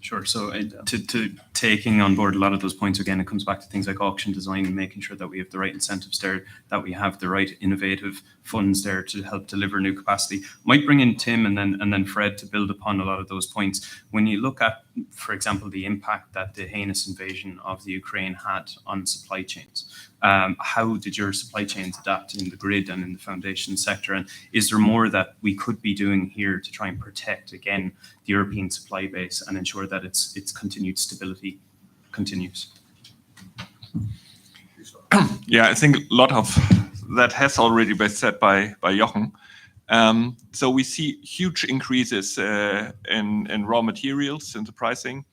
Sure. So to taking on board a lot of those points, again, it comes back to things like auction design and making sure that we have the right incentives there, that we have the right innovative funds there to help deliver new capacity. Might bring in Tim and then Fred to build upon a lot of those points. When you look at, for example, the impact that the heinous invasion of the Ukraine had on supply chains, how did your supply chains adapt in the grid and in the foundation sector? And is there more that we could be doing here to try and protect, again, the European supply base and ensure that its continued stability continues? Yeah, I think a lot of that has already been said by Jochen. So we see huge increases in raw materials in the pricing.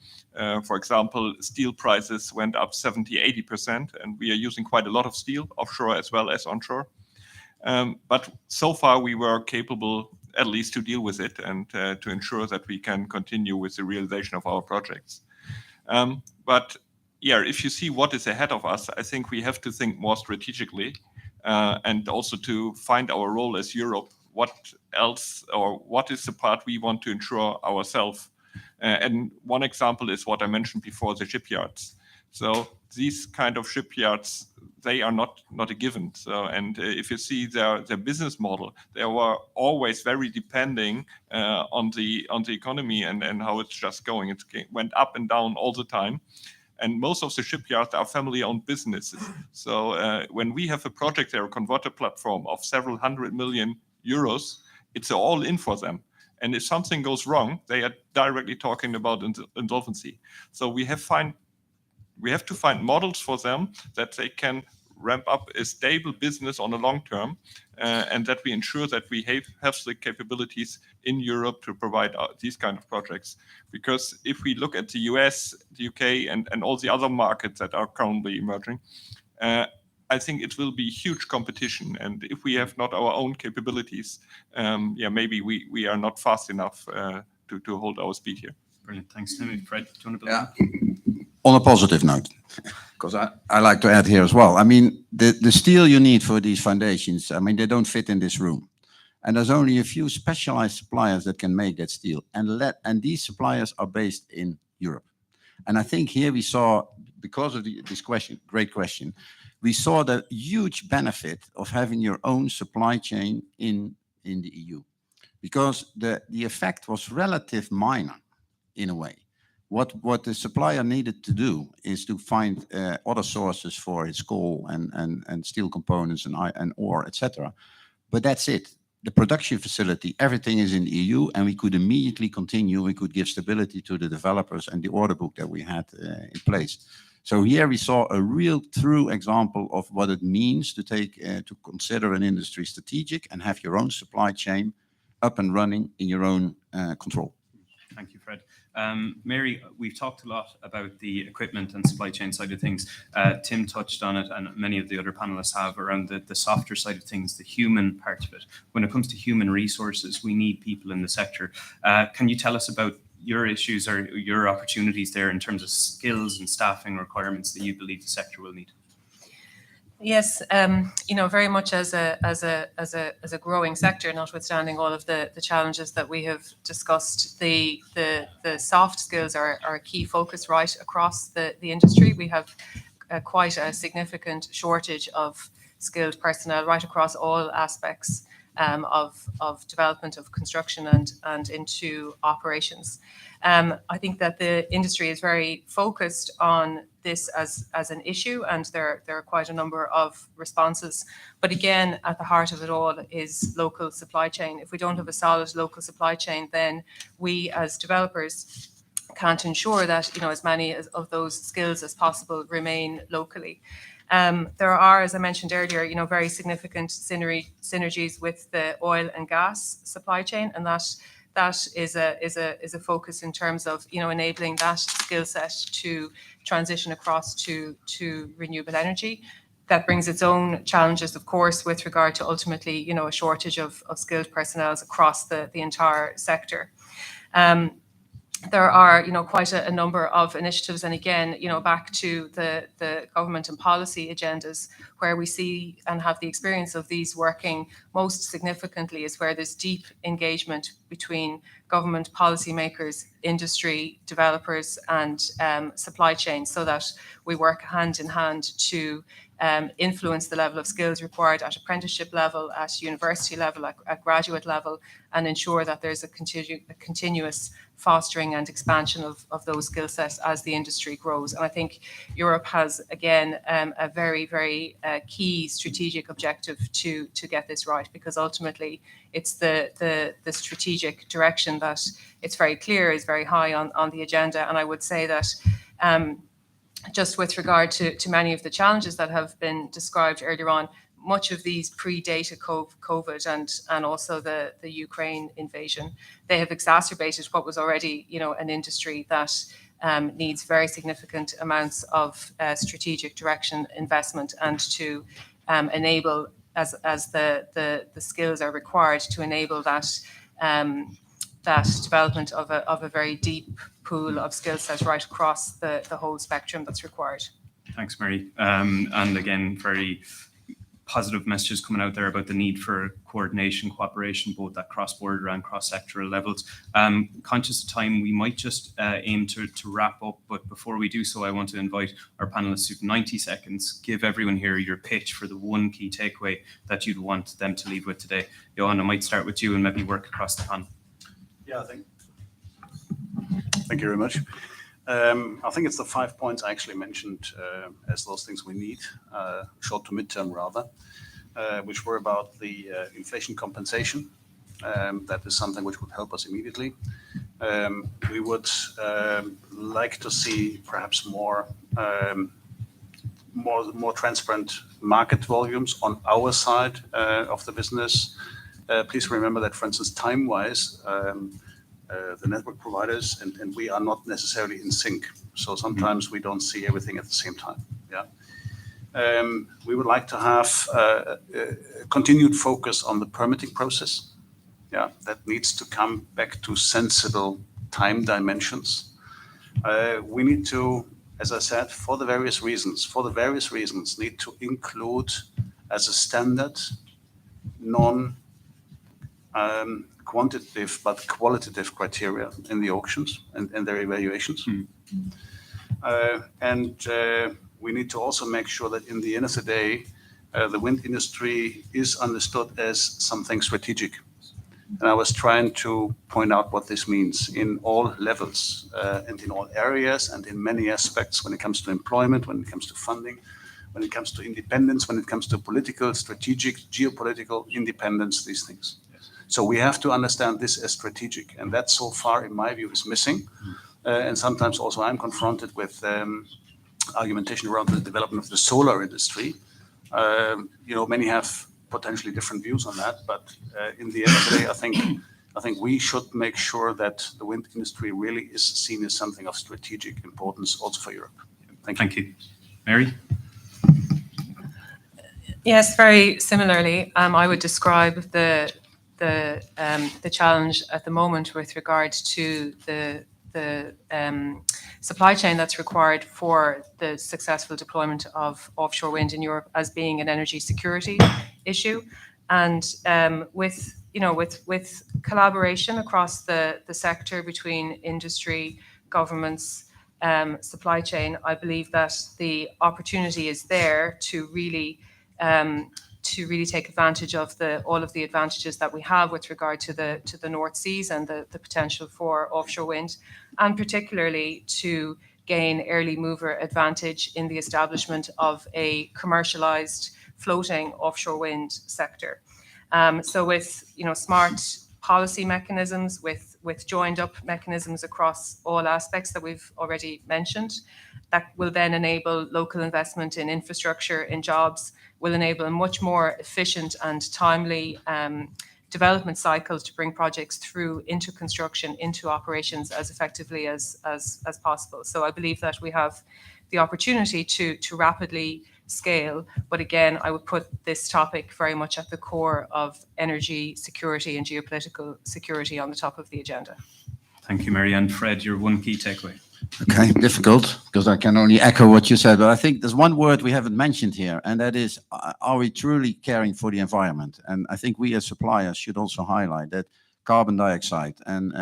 For example, steel prices went up 70-80%, and we are using quite a lot of steel, offshore as well as onshore. But so far we were capable at least to deal with it and to ensure that we can continue with the realization of our projects. But yeah, if you see what is ahead of us, I think we have to think more strategically and also to find our role as Europe. What else, or what is the part we want to ensure ourselves? And one example is what I mentioned before, the shipyards. So these kind of shipyards, they are not a given. So, and if you see their business model, they were always very depending on the economy and how it's just going. It went up and down all the time. And most of the shipyards are family-owned businesses. So when we have a project there, a converter platform of several $100 million, it's all in for them. And if something goes wrong, they are directly talking about insolvency. So we have to find models for them that they can ramp up a stable business on a long term, and that we ensure that we have the capabilities in Europe to provide these kind of projects. Because if we look at the US, the UK, and all the other markets that are currently emerging, I think it will be huge competition. And if we have not our own capabilities, maybe we are not fast enough to hold our speed here. Brilliant. Thanks, Tim. Fred, do you want to build on? On a positive note, because I like to add here as well. I mean, the steel you need for these foundations, I mean, they don't fit in this room. And there's only a few specialized suppliers that can make that steel. And these suppliers are based in Europe. And I think here we saw, because of this question, great question, we saw the huge benefit of having your own supply chain in the EU. Because the effect was relative minor in a way. What the supplier needed to do is to find other sources for its coal and steel components and ore, etc. But that's it. The production facility, everything is in the EU, and we could immediately continue. We could give stability to the developers and the order book that we had in place. So here we saw a real true example of what it means to take to consider an industry strategic and have your own supply chain up and running in your own control. Thank you, Fred. Mary, we've talked a lot about the equipment and supply chain side of things. Tim touched on it, and many of the other panelists have, around the softer side of things, the human part of it. When it comes to human resources, we need people in the sector. Can you tell us about your issues or your opportunities there in terms of skills and staffing requirements that you believe the sector will need? Yes, very much as a growing sector, notwithstanding all of the challenges that we have discussed, the soft skills are a key focus right across the industry. We have quite a significant shortage of skilled personnel right across all aspects of development, of construction, and into operations. I think that the industry is very focused on this as an issue, and there are quite a number of responses. But again, at the heart of it all is local supply chain. If we don't have a solid local supply chain, then we as developers can't ensure that as many of those skills as possible remain locally. There are, as I mentioned earlier, very significant synergies with the oil and gas supply chain, and that is a focus in terms of enabling that skill set to transition across to renewable energy. That brings its own challenges, of course, with regard to ultimately a shortage of skilled personnel across the entire sector. There are, quite a number of initiatives, and again, back to the government and policy agendas, where we see and have the experience of these working most significantly is where there's deep engagement between government policymakers, industry, developers, and supply chain, so that we work hand in hand to influence the level of skills required at apprenticeship level, at university level, at graduate level, and ensure that there's a continuous fostering and expansion of those skill sets as the industry grows. And I think Europe has, again, a very, very key strategic objective to get this right, because ultimately it's the strategic direction that it's very clear is very high on the agenda. And I would say that just with regard to many of the challenges that have been described earlier on, much of these predated COVID and also the Ukraine invasion. They have exacerbated what was already, an industry that needs very significant amounts of strategic direction, investment, and to enable, as the skills are required, to enable that development of a very deep pool of skill sets right across the whole spectrum that's required. Thanks, Mary. And again, very positive messages coming out there about the need for coordination, cooperation, both at cross-border and cross-sectoral levels. Conscious of time, we might just aim to wrap up, but before we do so, I want to invite our panelists to 90 seconds, give everyone here your pitch for the one key takeaway that you'd want them to leave with today. Johan, I might start with you and maybe work across the panel. Yeah, thank you very much. I think it's the 5 points I actually mentioned as those things we need, short to midterm rather, which were about the inflation compensation. That is something which would help us immediately. We would like to see perhaps more transparent market volumes on our side of the business. Please remember that, for instance, time-wise, the network providers and we are not necessarily in sync. So sometimes we don't see everything at the same time. Yeah. We would like to have a continued focus on the permitting process. Yeah, that needs to come back to sensible time dimensions. We need to, as I said, for the various reasons, need to include as a standard quantitative but qualitative criteria in the auctions and their evaluations. We need to also make sure that in the end of the day, the wind industry is understood as something strategic. And I was trying to point out what this means in all levels and in all areas and in many aspects when it comes to employment, when it comes to funding, when it comes to independence, when it comes to political, strategic, geopolitical independence, these things. So we have to understand this as strategic, and that so far, in my view, is missing. And sometimes also I'm confronted with argumentation around the development of the solar industry. Many have potentially different views on that, but in the end of the day, I think we should make sure that the wind industry really is seen as something of strategic importance also for Europe. Thank you. Mary? Yes, very similarly, I would describe the challenge at the moment with regard to the supply chain that's required for the successful deployment of offshore wind in Europe as being an energy security issue, and with collaboration across the sector between industry, governments, supply chain, I believe that the opportunity is there to really to really take advantage of all of the advantages that we have with regard to the North Seas and the potential for offshore wind, and particularly to gain early mover advantage in the establishment of a commercialized floating offshore wind sector. So with smart policy mechanisms, with joined up mechanisms across all aspects that we've already mentioned, that will then enable local investment in infrastructure, in jobs, will enable a much more efficient and timely development cycle to bring projects through into construction, into operations as effectively as possible. So I believe that we have the opportunity to rapidly scale. But again, I would put this topic very much at the core of energy security and geopolitical security on the top of the agenda. Thank you, Marianne. Fred, your one key takeaway. Okay, difficult, because I can only echo what you said, but I think there's one word we haven't mentioned here, and that is, are we truly caring for the environment? And I think we as suppliers should also highlight that carbon dioxide and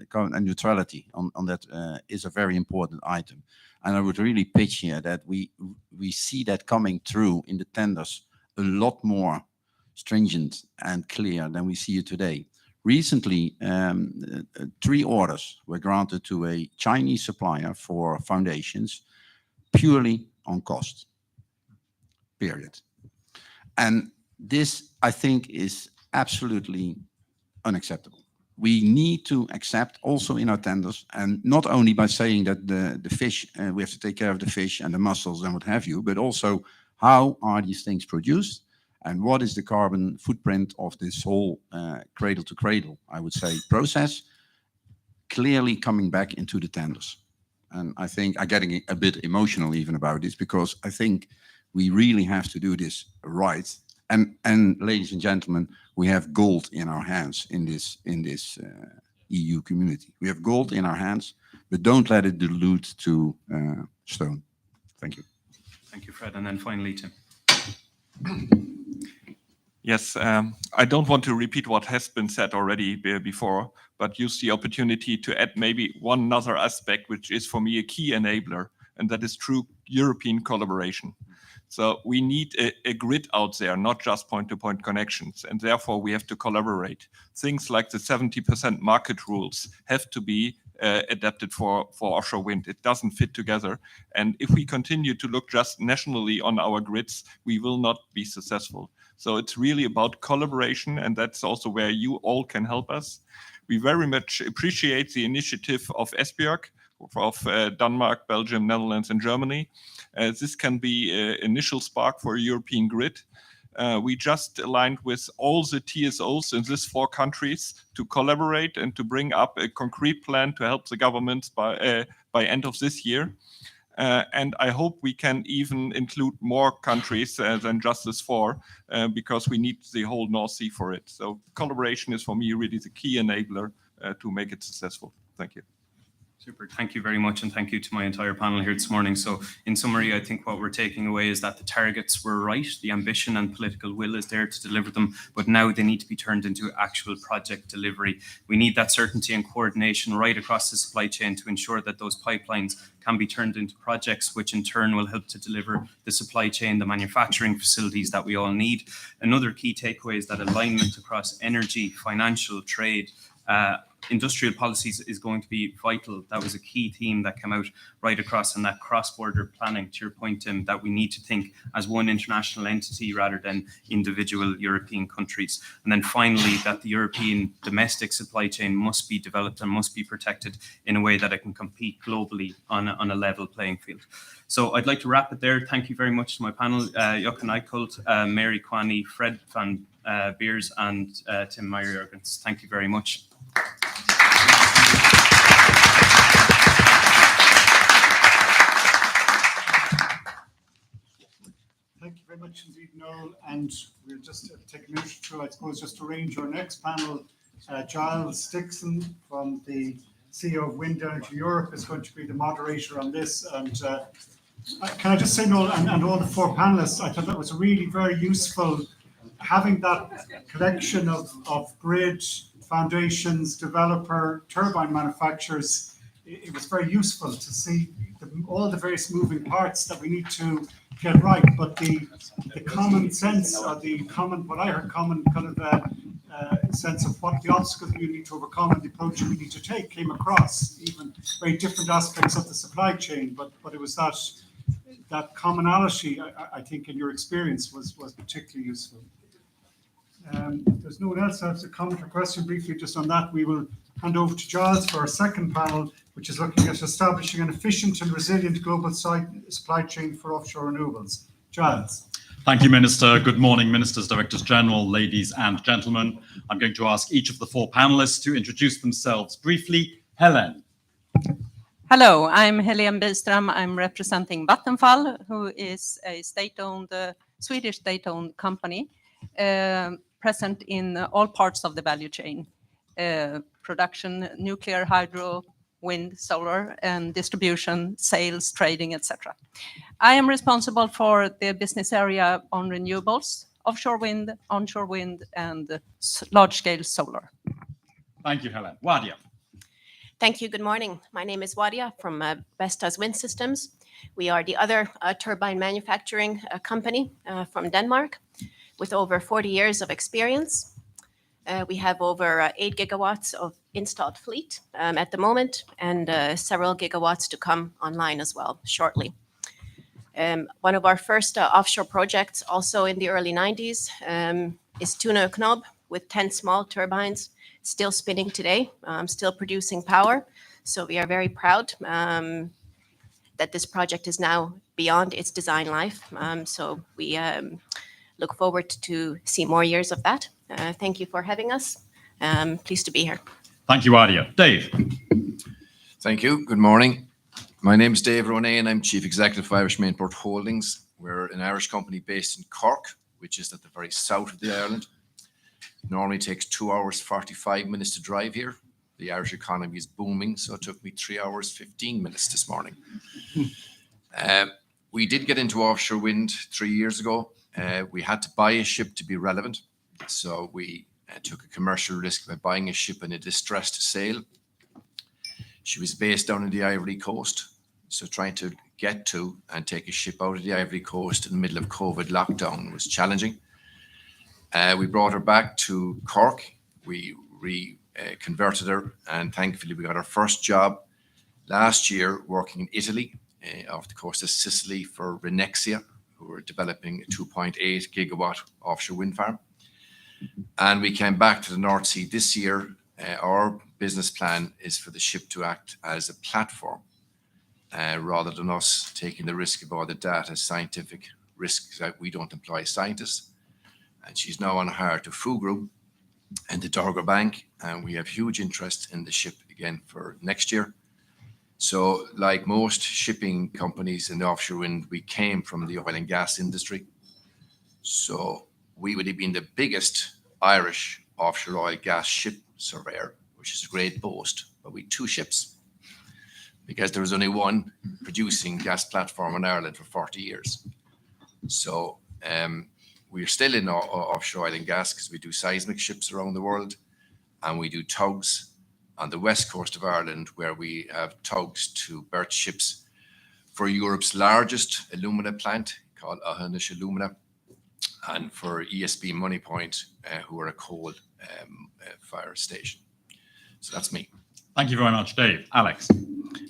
carbon neutrality on that is a very important item. And I would really pitch here that we see that coming through in the tenders a lot more stringent and clear than we see it today. Recently, 3 orders were granted to a Chinese supplier for foundations purely on cost, period. And this, I think, is absolutely unacceptable. We need to accept also in our tenders, and not only by saying that the fish, we have to take care of the fish and the mussels and what have you, but also how are these things produced? And what is the carbon footprint of this whole cradle to cradle, I would say, process, clearly coming back into the tenders. And I think I'm getting a bit emotional even about this, because I think we really have to do this right. And ladies and gentlemen, we have gold in our hands in this EU community. We have gold in our hands, but don't let it dilute to stone. Thank you. Thank you, Fred. And then finally, Tim. Yes, I don't want to repeat what has been said already before, but use the opportunity to add maybe one other aspect, which is for me a key enabler, and that is true European collaboration. So we need a grid out there, not just point-to-point connections, and therefore we have to collaborate. Things like the 70% market rules have to be adapted for offshore wind. It doesn't fit together. And if we continue to look just nationally on our grids, we will not be successful. So it's really about collaboration, and that's also where you all can help us. We very much appreciate the initiative of Esbjerg, of Denmark, Belgium, Netherlands, and Germany. This can be an initial spark for a European grid. We just aligned with all the TSOs in these 4 countries to collaborate and to bring up a concrete plan to help the governments by end of this year. And I hope we can even include more countries than just these 4, because we need the whole North Sea for it. So collaboration is for me really the key enabler to make it successful. Thank you. Super. Thank you very much. And thank you to my entire panel here this morning. So in summary, I think what we're taking away is that the targets were right. The ambition and political will is there to deliver them, but now they need to be turned into actual project delivery. We need that certainty and coordination right across the supply chain to ensure that those pipelines can be turned into projects, which in turn will help to deliver the supply chain, the manufacturing facilities that we all need. Another key takeaway is that alignment across energy, financial, trade, industrial policies is going to be vital. That was a key theme that came out right across in that cross-border planning, to your point, Tim, that we need to think as one international entity rather than individual European countries. And then finally, that the European domestic supply chain must be developed and must be protected in a way that it can compete globally on a level playing field. So I'd like to wrap it there. Thank you very much to my panel, Jochen Eickholt, Mary Kwani, Fred van Beers, and Tim Meyer-Jurgens. Thank you very much. Thank you very much indeed, Noel. And we'll just take a minute or two, I suppose, just to arrange our next panel. Giles Dixon from the CEO of Wind Energy Europe is going to be the moderator on this. And can I just say, Noel, and all the 4 panelists, I thought that was really very useful, having that collection of grid, foundations, developer, turbine manufacturers. It was very useful to see the all the various moving parts that we need to get right. But the common sense, or the common, what I heard, common kind of sense of what the obstacles we need to overcome and the approach we need to take came across, even very different aspects of the supply chain. But it was that commonality, I think, in your experience was particularly useful. If there's no one else who has a comment or question briefly just on that, we will hand over to Giles for our second panel, which is looking at establishing an efficient and resilient global supply chain for offshore renewables. Giles. Thank you, Minister. Good morning, Ministers, Directors General, ladies and gentlemen. I'm going to ask each of the four panelists to introduce themselves briefly. Helen. Hello, I'm Helene Byström. I'm representing Vattenfall, who is a state-owned, Swedish state-owned company, present in all parts of the value chain, production, nuclear, hydro, wind, solar, and distribution, sales, trading, etc. I am responsible for the business area on renewables, offshore wind, onshore wind, and large-scale solar. Thank you, Helen. Wadia. Thank you. Good morning. My name is Wadia from Vestas Wind Systems. We are the other turbine manufacturing company from Denmark with over 40 years of experience. We have over 8 gigawatts of installed fleet at the moment, and several gigawatts to come online as well shortly. One of our first offshore projects, also in the early 90s, is Tuna Knob with 10 small turbines, still spinning today, still producing power. So we are very proud that this project is now beyond its design life. So we look forward to see more years of that. Thank you for having us. Pleased to be here. Thank you, Wadia. Dave. Thank you. Good morning. My name is Dave Ronay and I'm Chief Executive of Irish Mainport Holdings. We're an Irish company based in Cork, which is at the very south of the island. It normally takes 2 hours, 45 minutes to drive here. The Irish economy is booming, so it took me 3 hours, 15 minutes this morning. We did get into offshore wind 3 years ago. We had to buy a ship to be relevant. So we took a commercial risk by buying a ship in a distressed sale. She was based down in the Ivory Coast. So trying to get to and take a ship out of the Ivory Coast in the middle of COVID lockdown was challenging. We brought her back to Cork. We converted her, and thankfully we got our first job last year working in Italy off the coast of Sicily for Renexia, who were developing a 2.8 gigawatt offshore wind farm. And we came back to the North Sea this year. Our business plan is for the ship to act as a platform rather than us taking the risk of all the data scientific risks that we don't employ scientists. And she's now on hire to Fugro and the Dogger Bank, and we have huge interest in the ship again for next year. So like most shipping companies in the offshore wind, we came from the oil and gas industry. So we would have been the biggest Irish offshore oil gas ship surveyor, which is a great boast, but we 2 ships because there was only one producing gas platform in Ireland for 40 years. So we're still in offshore oil and gas because we do seismic ships around the world, and we do tugs on the west coast of Ireland, where we have tugs to berth ships for Europe's largest alumina plant called Ahunish Alumina, and for ESB Moneypoint, who are a coal fire station. So that's me. Thank you very much, Dave. Alex.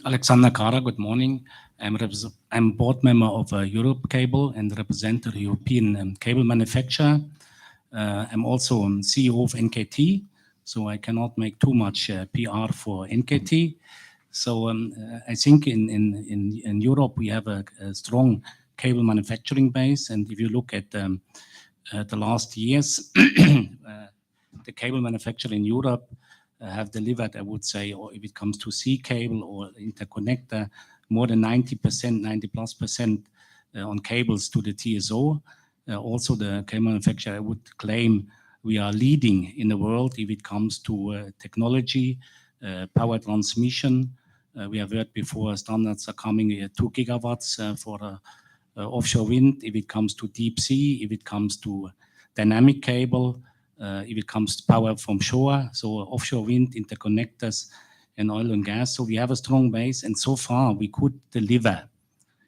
Alexander Kara, good morning. I'm board member of Europe Cable and represent the European cable manufacturer. I'm also CEO of NKT, so I cannot make too much PR for NKT. So I think in Europe we have a strong cable manufacturing base, and if you look at the last years, the cable manufacturer in Europe have delivered, I would say, or if it comes to sea cable or interconnector, more than 90%, 90+% on cables to the TSO. Also, the cable manufacturer, I would claim we are leading in the world if it comes to technology, power transmission. We have heard before standards are coming at 2 gigawatts for offshore wind. If it comes to deep sea, if it comes to dynamic cable, if it comes to power from shore, so offshore wind interconnectors and oil and gas. So we have a strong base, and so far we could deliver.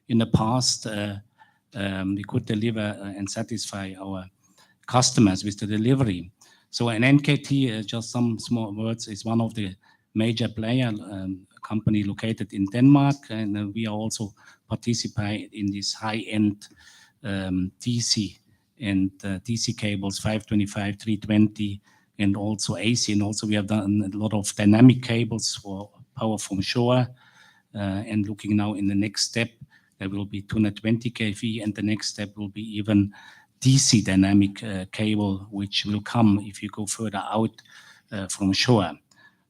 In the past, we could deliver and satisfy our customers with the delivery. So an NKT, just some small words, is one of the major player company located in Denmark, and we are also participate in this high-end DC and DC cables, 525, 320, and also AC. And also we have done a lot of dynamic cables for power from shore. And looking now in the next step, there will be 220 kV, and the next step will be even DC dynamic cable, which will come if you go further out from shore.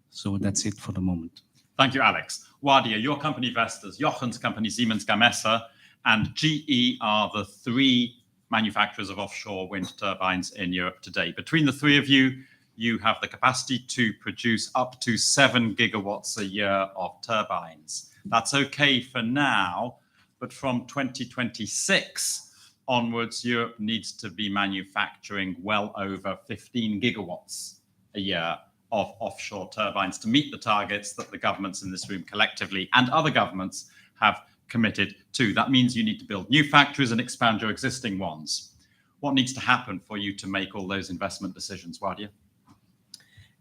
So that's it for the moment. Thank you, Alex. Wadia, your company Vestas, Jochen's company Siemens Gamesa, and GE are the three manufacturers of offshore wind turbines in Europe today. Between the three of you, you have the capacity to produce up to 7 gigawatts a year of turbines. That's okay for now, but from 2026 onwards, Europe needs to be manufacturing well over 15 gigawatts a year of offshore turbines to meet the targets that the governments in this room collectively and other governments have committed to. That means you need to build new factories and expand your existing ones. What needs to happen for you to make all those investment decisions, Wadia?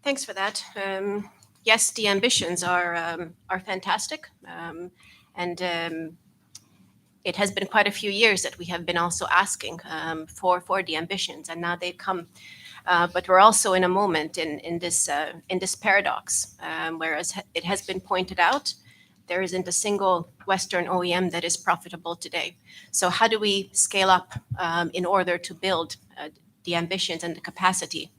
Thanks for that. Yes, the ambitions are fantastic, and it has been quite a few years that we have been also asking for the ambitions, and now they've come. But we're also in a moment in this paradox, whereas it has been pointed out, there isn't a single Western OEM that is profitable today. So how do we scale up in order to build the ambitions and the capacity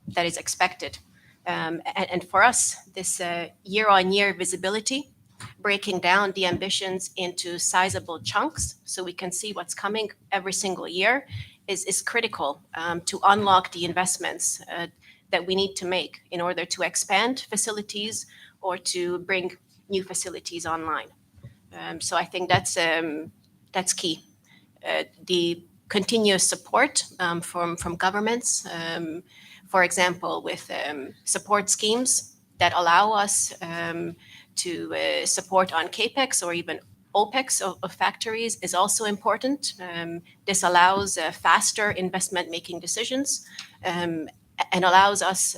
that is expected? And for us, this year-on-year visibility, breaking down the ambitions into sizable chunks so we can see what's coming every single year is critical to unlock the investments that we need to make in order to expand facilities or to bring new facilities online. So I think that's key. The continuous support from governments, for example, with support schemes that allow us to support on CAPEX or even OPEX of factories is also important. This allows faster investment-making decisions and allows us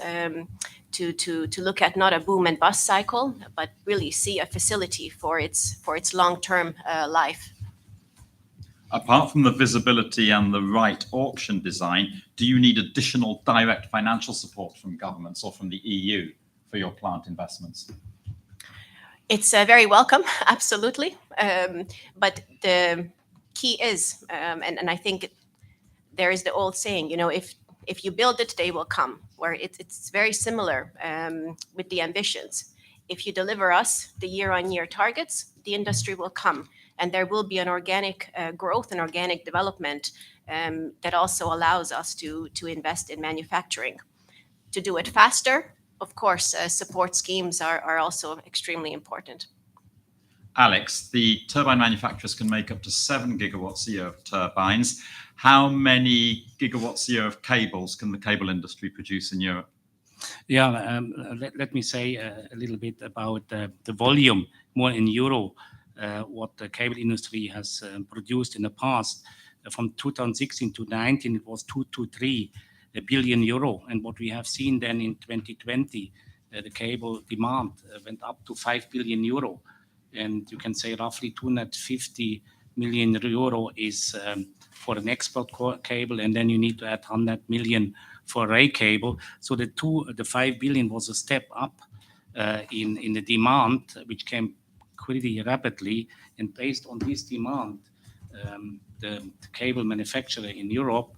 to look at not a boom and bust cycle, but really see a facility for its long-term life. Apart from the visibility and the right auction design, do you need additional direct financial support from governments or from the EU for your plant investments? It's very welcome, absolutely. But the key is, and I think there is the old saying, you know, if you build it, they will come, where it's very similar with the ambitions. If you deliver us the year-on-year targets, the industry will come, and there will be an organic growth and organic development that also allows us to invest in manufacturing. To do it faster, of course, support schemes are also extremely important. Alex, the turbine manufacturers can make up to 7 gigawatts a year of turbines. How many gigawatts a year of cables can the cable industry produce in Europe? Yeah, let me say a little bit about the volume, more in euro, what the cable industry has produced in the past. From 2016 to 19, it was 2 to 3 billion euro. And what we have seen then in 2020, the cable demand went up to 5 billion euro. And you can say roughly 250 million euro is for an export cable, and then you need to add 100 million for array cable. So the 5 billion was a step up in the demand, which came pretty rapidly. And based on this demand, the cable manufacturer in Europe,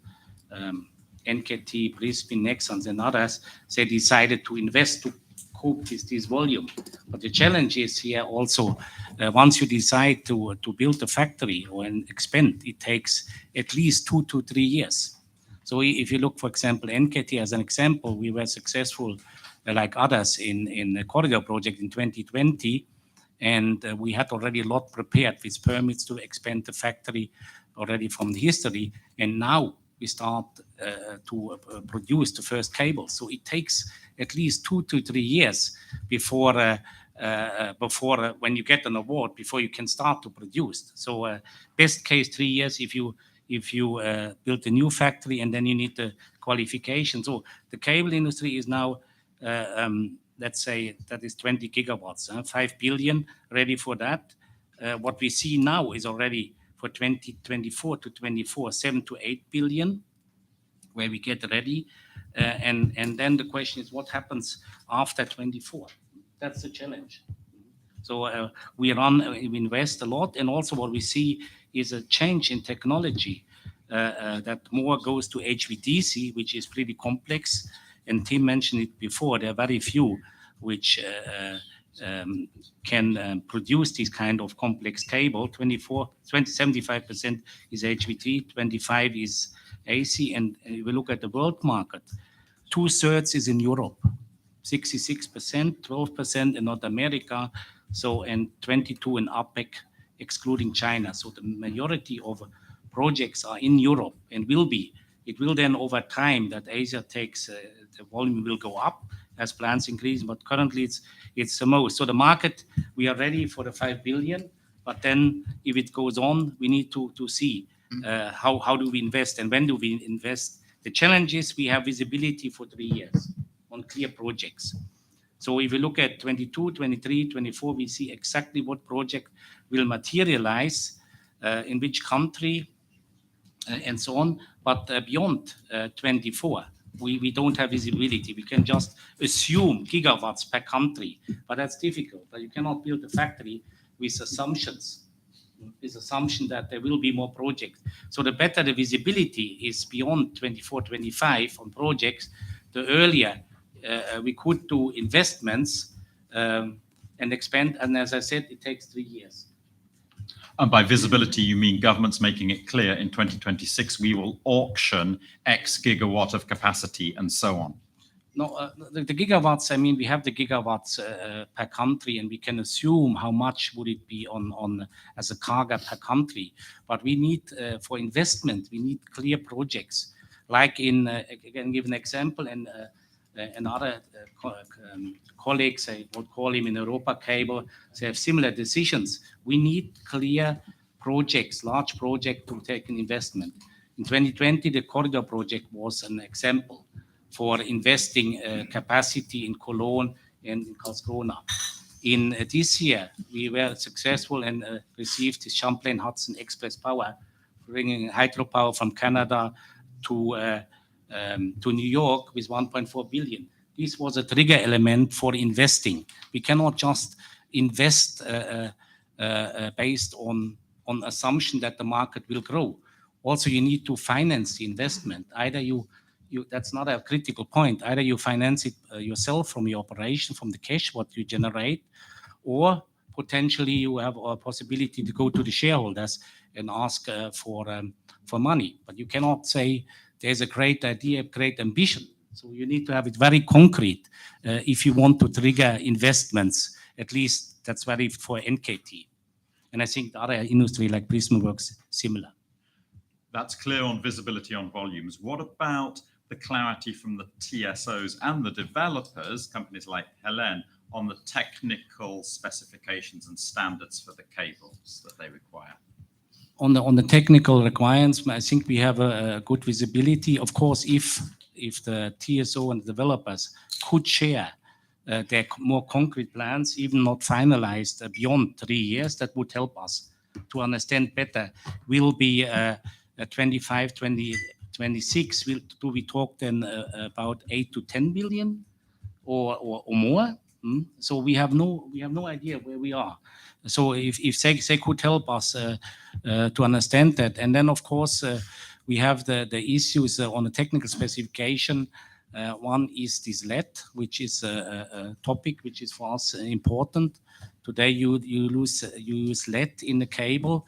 NKT, Brisbane, Nexans, and others, they decided to invest to cope with this volume. But the challenge is here also, once you decide to build a factory or expand, it takes at least 2 to 3 years. So if you look, for example, NKT as an example, we were successful, like others, in the corridor project in 2020, and we had already a lot prepared with permits to expand the factory already from the history. And now we start to produce the first cable. So it takes at least 2 to 3 years before when you get an award, before you can start to produce. So best case 3 years if you build a new factory, and then you need the qualification. So the cable industry is now, let's say that is 20 gigawatts, 5 billion ready for that. What we see now is already for 2024 to 24, 7 to 8 billion, where we get ready. And then the question is, what happens after 24? That's the challenge. So we invest a lot, and also what we see is a change in technology that more goes to HVDC, which is pretty complex. And Tim mentioned it before, there are very few which can produce this kind of complex cable. 75% is HVT, 25 is AC, and if we look at the world market, 2/3 is in Europe, 66%, 12% in North America, so and 22 in APEC, excluding China. So the majority of projects are in Europe and will be. It will then over time that Asia takes, the volume will go up as plants increase, but currently it's the most. So the market, we are ready for the 5 billion, but then if it goes on, we need to see how do we invest and when do we invest. The challenge is we have visibility for 3 years on clear projects. So if we look at 22, 23, 24, we see exactly what project will materialize, in which country, and so on. But beyond 24, we don't have visibility. We can just assume gigawatts per country, but that's difficult. You cannot build a factory with assumptions, with assumption that there will be more projects. So the better the visibility is beyond 24, 25 on projects, the earlier we could do investments and expand. And as I said, it takes 3 years. And by visibility, you mean governments making it clear in 2026 we will auction X gigawatt of capacity and so on? No, the gigawatts, I mean, we have the gigawatts per country, and we can assume how much would it be on as a cargo per country. But we need, for investment, we need clear projects. Like in, again, give an example, and other colleagues, I would call him in Europa Cable, they have similar decisions. We need clear projects, large projects to take an investment. In 2020, the corridor project was an example for investing capacity in Cologne and in Karlskrona. In this year, we were successful and received the Champlain Hudson Express Power, bringing hydropower from Canada to New York with 1.4 billion. This was a trigger element for investing. We cannot just invest based on assumption that the market will grow. Also, you need to finance the investment. Either you that's not a critical point. Either you finance it yourself from your operation, from the cash what you generate, or potentially you have a possibility to go to the shareholders and ask for money. But you cannot say there's a great idea, great ambition. So you need to have it very concrete if you want to trigger investments. At least that's valid for NKT. And I think the other industry like Prisma works similar. That's clear on visibility on volumes. What about the clarity from the TSOs and the developers, companies like Helen, on the technical specifications and standards for the cables that they require? On the technical requirements, I think we have a good visibility. Of course, if the TSO and developers could share their more concrete plans, even not finalized beyond 3 years, that would help us to understand better. Will be 25, 26. Do we talk then about 8 to 10 billion or more? So we have no idea where we are. So if they could help us to understand that. And then, of course, we have the issues on the technical specification. One is this LED, which is a topic which is for us important. Today, you use LED in the cable.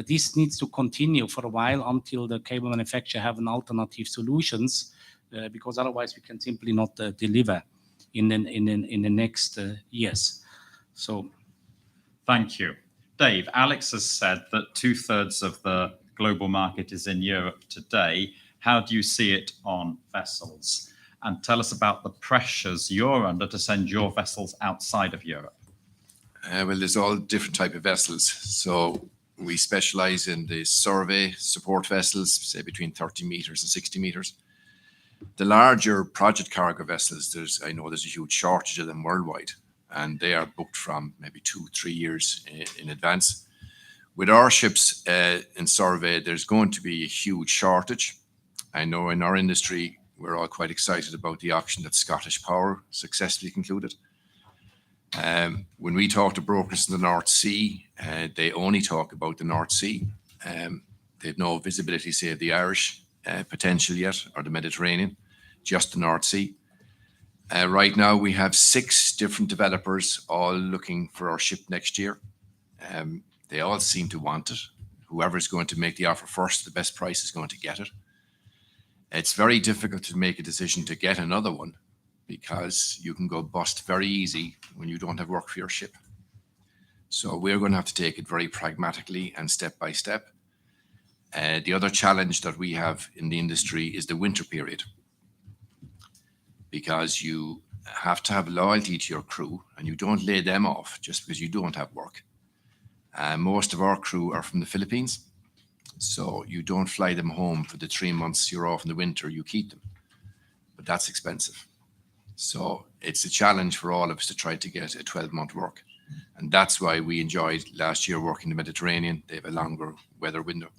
This needs to continue for a while until the cable manufacturer have an alternative solutions, because otherwise we can simply not deliver in the next years. So, thank you, Dave. Alex has said that 2/3 of the global market is in Europe today. How do you see it on vessels? And tell us about the pressures you're under to send your vessels outside of Europe. Well, there's all different type of vessels. So we specialize in the survey support vessels, say between 30 meters and 60 meters. The larger project cargo vessels, I know there's a huge shortage of them worldwide, and they are booked from maybe 2-3 years in advance. With our ships in survey, there's going to be a huge shortage. I know in our industry, we're all quite excited about the auction that Scottish Power successfully concluded. When we talk to brokers in the North Sea, they only talk about the North Sea. They've no visibility, say, of the Irish potential yet, or the Mediterranean, just the North Sea. Right now, we have 6 different developers all looking for our ship next year. They all seem to want it. Whoever's going to make the offer first, the best price is going to get it. It's very difficult to make a decision to get another one because you can go bust very easy when you don't have work for your ship. So we're going to have to take it very pragmatically and step by step. The other challenge that we have in the industry is the winter period, because you have to have loyalty to your crew and you don't lay them off just because you don't have work. Most of our crew are from the Philippines, so you don't fly them home for the 3 months you're off in the winter, you keep them. But that's expensive. So it's a challenge for all of us to try to get a 12-month work. And that's why we enjoyed last year working in the Mediterranean. They have a longer weather window.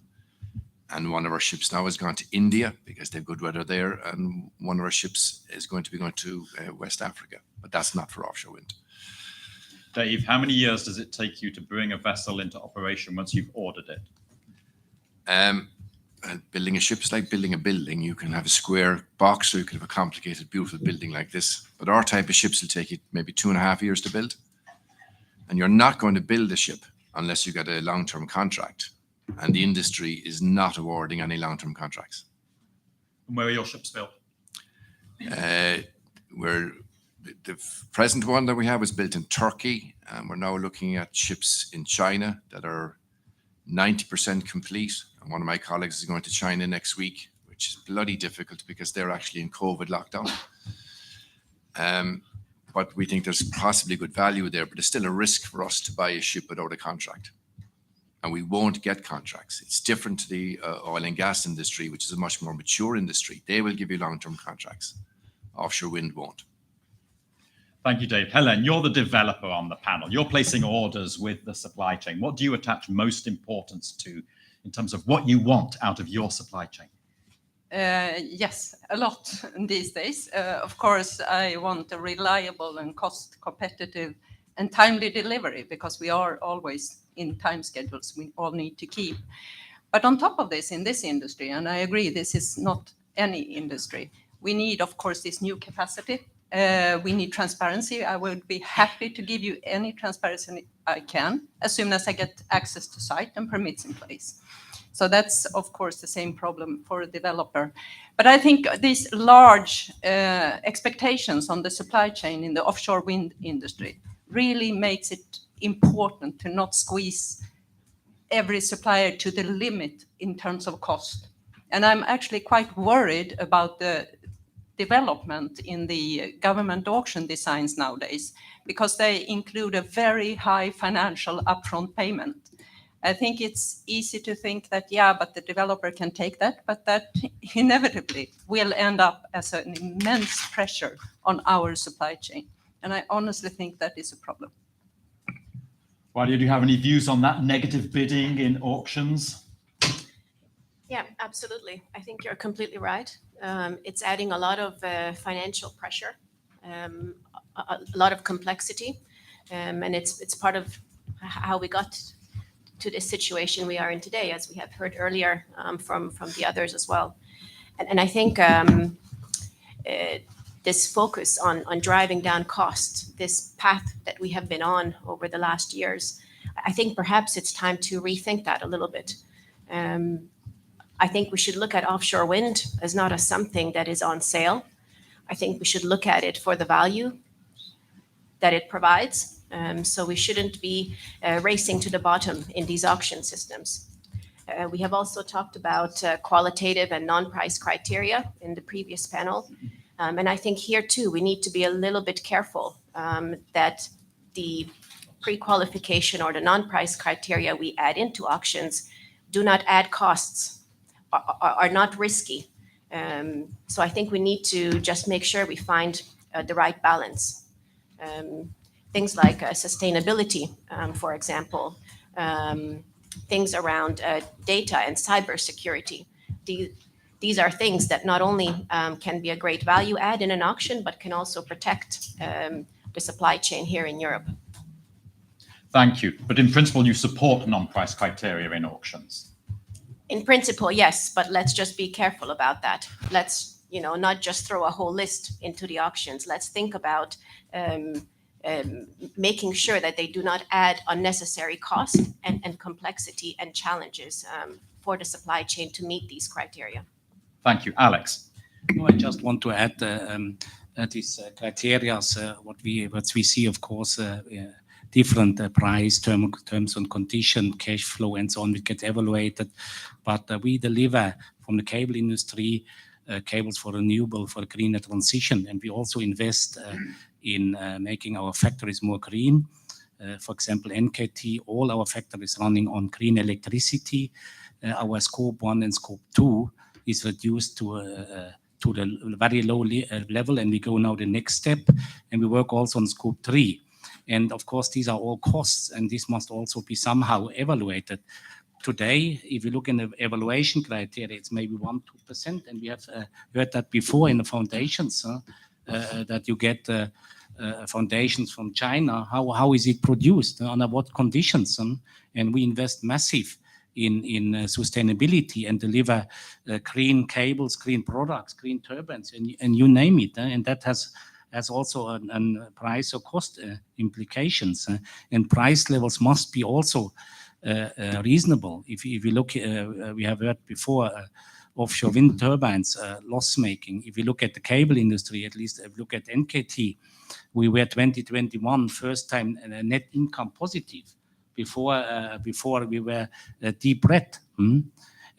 And one of our ships now has gone to India because they have good weather there. And one of our ships is going to be going to West Africa, but that's not for offshore wind. Dave, how many years does it take you to bring a vessel into operation once you've ordered it? Building a ship is like building a building. You can have a square box or you can have a complicated, beautiful building like this. But our type of ships will take you maybe 2.5 years to build. And you're not going to build a ship unless you get a long-term contract. And the industry is not awarding any long-term contracts. And where are your ships built? The present one that we have is built in Turkey, and we're now looking at ships in China that are 90% complete. And one of my colleagues is going to China next week, which is bloody difficult because they're actually in COVID lockdown. But we think there's possibly good value there, but it's still a risk for us to buy a ship without a contract. And we won't get contracts. It's different to the oil and gas industry, which is a much more mature industry. They will give you long-term contracts. Offshore wind won't. Thank you, Dave. Helen, you're the developer on the panel. You're placing orders with the supply chain. What do you attach most importance to in terms of what you want out of your supply chain? Yes, a lot these days. Of course, I want a reliable and cost competitive and timely delivery because we are always in time schedules we all need to keep. But on top of this, in this industry, and I agree, this is not any industry, we need, of course, this new capacity. We need transparency. I would be happy to give you any transparency I can as soon as I get access to site and permits in place. So that's, of course, the same problem for a developer. But I think these large expectations on the supply chain in the offshore wind industry really makes it important to not squeeze every supplier to the limit in terms of cost. And I'm actually quite worried about the development in the government auction designs nowadays because they include a very high financial upfront payment. I think it's easy to think that, yeah, but the developer can take that, but that inevitably will end up as an immense pressure on our supply chain. And I honestly think that is a problem. Why, do you have any views on that negative bidding in auctions? Yeah, absolutely. I think you're completely right. It's adding a lot of financial pressure, a lot of complexity, and it's part of how we got to this situation we are in today, as we have heard earlier from the others as well. And I think this focus on driving down costs, this path that we have been on over the last years, I think perhaps it's time to rethink that a little bit. I think we should look at offshore wind as not as something that is on sale. I think we should look at it for the value that it provides. So we shouldn't be racing to the bottom in these auction systems. We have also talked about qualitative and non-price criteria in the previous panel. And I think here too, we need to be a little bit careful that the pre-qualification or the non-price criteria we add into auctions do not add costs, are not risky. So I think we need to just make sure we find the right balance. Things like sustainability, for example, things around data and cybersecurity. These are things that not only can be a great value add in an auction, but can also protect the supply chain here in Europe. Thank you. But in principle, you support non-price criteria in auctions? In principle, yes, but let's just be careful about that. Let's, not just throw a whole list into the auctions. Let's think about making sure that they do not add unnecessary cost and complexity and challenges for the supply chain to meet these criteria. Thank you. Alex? No, I just want to add these criteria, what we see, of course, different price, terms and condition, cash flow, and so on, which get evaluated. But we deliver from the cable industry cables for renewable, for greener transition, and we also invest in making our factories more green. For example, NKT, all our factories running on green electricity. Our scope 1 and scope 2 is reduced to the very low level, and we go now the next step, and we work also on scope 3. And of course, these are all costs, and this must also be somehow evaluated. Today, if you look in the evaluation criteria, it's maybe 1-2%, and we have heard that before in the foundations, that you get foundations from China. How is it produced? Under what conditions? And we invest massive in sustainability and deliver green cables, green products, green turbines, and you name it. And that has also a price or cost implications. And price levels must be also reasonable. If you look, we have heard before, offshore wind turbines, loss-making. If you look at the cable industry, at least if you look at NKT, we were 2021 first time net income positive. Before we were deep red.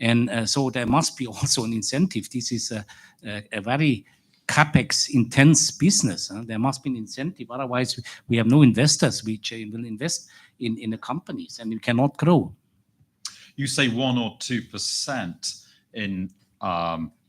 And so there must be also an incentive. This is a very capex intense business. There must be an incentive. Otherwise, we have no investors which will invest in the companies, and we cannot grow. You say 1 or 2% in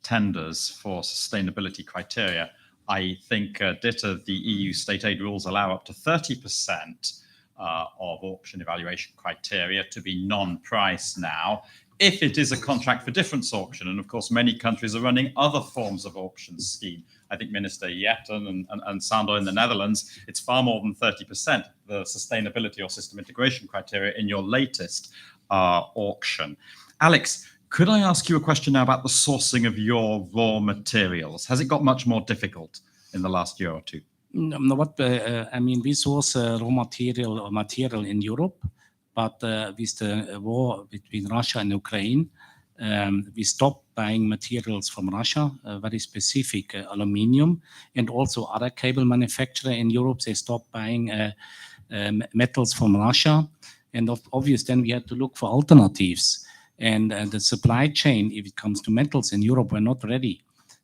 tenders for sustainability criteria. I think, Dita, the EU state aid rules allow up to 30% of auction evaluation criteria to be non-price now, if it is a contract for difference auction. And of course, many countries are running other forms of auction scheme. I think Minister Jetten and Sander in the Netherlands, it's far more than 30%, the sustainability or system integration criteria in your latest auction. Alex, could I ask you a question now about the sourcing of your raw materials? Has it got much more difficult in the last year or two? No, I mean, we source raw material in Europe, but with the war between Russia and Ukraine, we stopped buying materials from Russia, very specific aluminium, and also other cable manufacturer in Europe. They stopped buying metals from Russia, and obviously then we had to look for alternatives. And the supply chain, if it comes to metals in Europe, we're not ready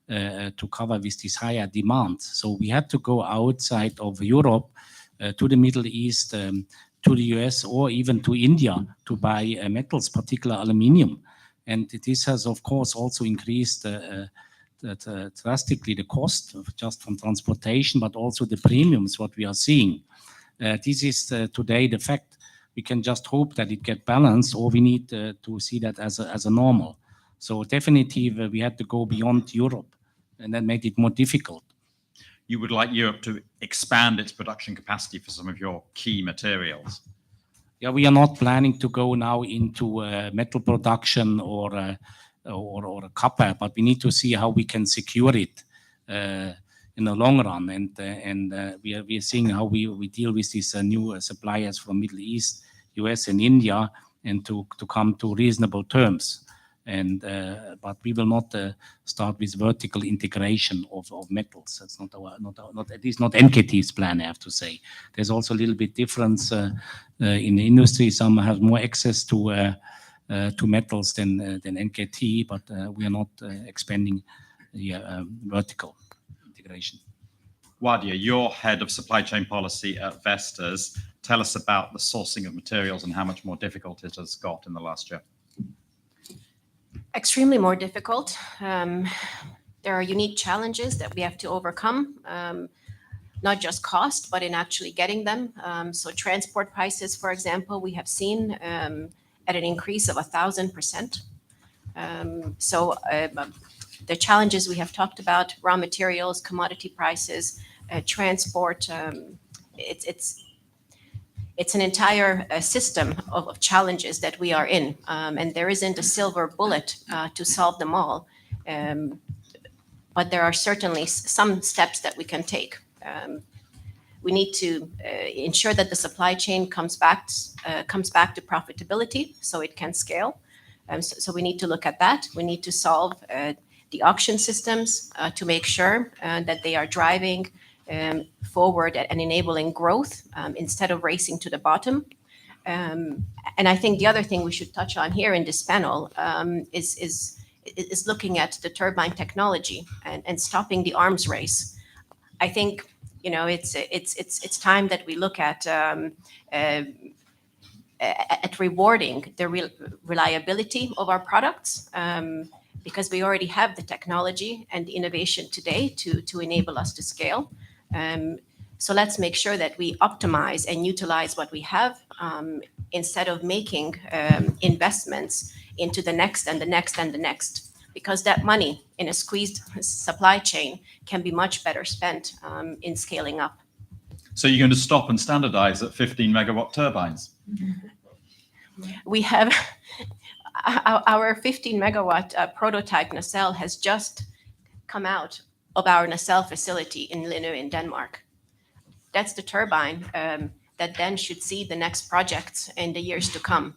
to cover with this higher demand. So we had to go outside of Europe to the Middle East, to the US, or even to India to buy metals, particularly aluminium. And this has, of course, also increased drastically the cost of just from transportation, but also the premiums, what we are seeing. This is today the fact. We can just hope that it get balanced, or we need to see that as a normal. So definitely we had to go beyond Europe, and that made it more difficult. You would like Europe to expand its production capacity for some of your key materials? Yeah, we are not planning to go now into metal production or copper, but we need to see how we can secure it in the long run. And we are seeing how we deal with these new suppliers from Middle East, US, and India, and to come to reasonable terms. And but we will not start with vertical integration of metals. That's not at least not NKT's plan, I have to say. There's also a little bit difference in the industry. Some have more access to to metals than NKT, but we are not expanding the vertical integration. Wadia, you're head of supply chain policy at Vestas. Tell us about the sourcing of materials and how much more difficult it has got in the last year. Extremely more difficult. There are unique challenges that we have to overcome, not just cost, but in actually getting them. So transport prices, for example, we have seen at an increase of 1,000%. The challenges we have talked about, raw materials, commodity prices, transport, it's an entire system of challenges that we are in. And there isn't a silver bullet to solve them all. But there are certainly some steps that we can take. We need to ensure that the supply chain comes back to profitability so it can scale. So we need to look at that. We need to solve the auction systems to make sure that they are driving forward and enabling growth instead of racing to the bottom. And I think the other thing we should touch on here in this panel is looking at the turbine technology and stopping the arms race. I think it's time that we look at rewarding the reliability of our products because we already have the technology and the innovation today to enable us to scale. So let's make sure that we optimize and utilize what we have instead of making investments into the next and the next and the next, because that money in a squeezed supply chain can be much better spent in scaling up. So you're going to stop and standardize at 15 megawatt turbines? We have our 15 megawatt prototype nacelle has just come out of our nacelle facility in Lindø in Denmark. That's the turbine that then should see the next projects in the years to come.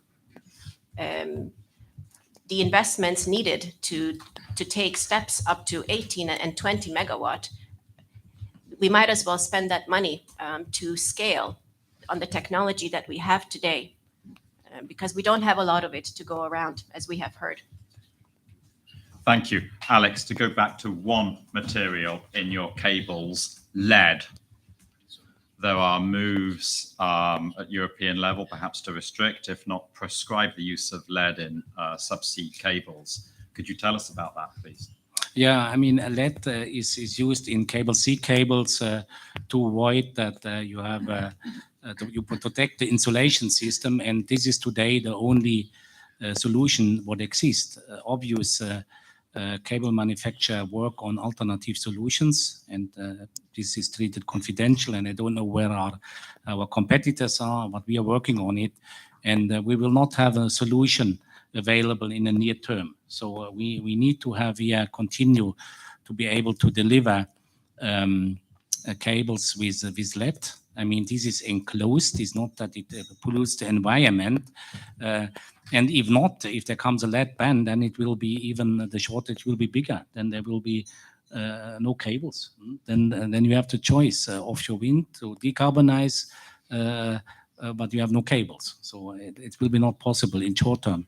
The investments needed to take steps up to 18 and 20 megawatt, we might as well spend that money to scale on the technology that we have today, because we don't have a lot of it to go around, as we have heard. Thank you. Alex, to go back to one material in your cables, lead. There are moves at European level, perhaps to restrict, if not prescribe, the use of lead in subsea cables. Could you tell us about that, please? Yeah, I mean, lead is used in cable C cables to avoid that you have you protect the insulation system, and this is today the only solution what exists. Obvious cable manufacturer work on alternative solutions, and this is treated confidential, and I don't know where our competitors are, but we are working on it, and we will not have a solution available in the near term. So we need to have here continue to be able to deliver cables with lead. I mean, this is enclosed. It's not that it pollutes the environment. And if not, if there comes a lead ban, then it will be even, the shortage will be bigger. Then there will be no cables. Then you have the choice, offshore wind to decarbonize, but you have no cables. So it will be not possible in short term.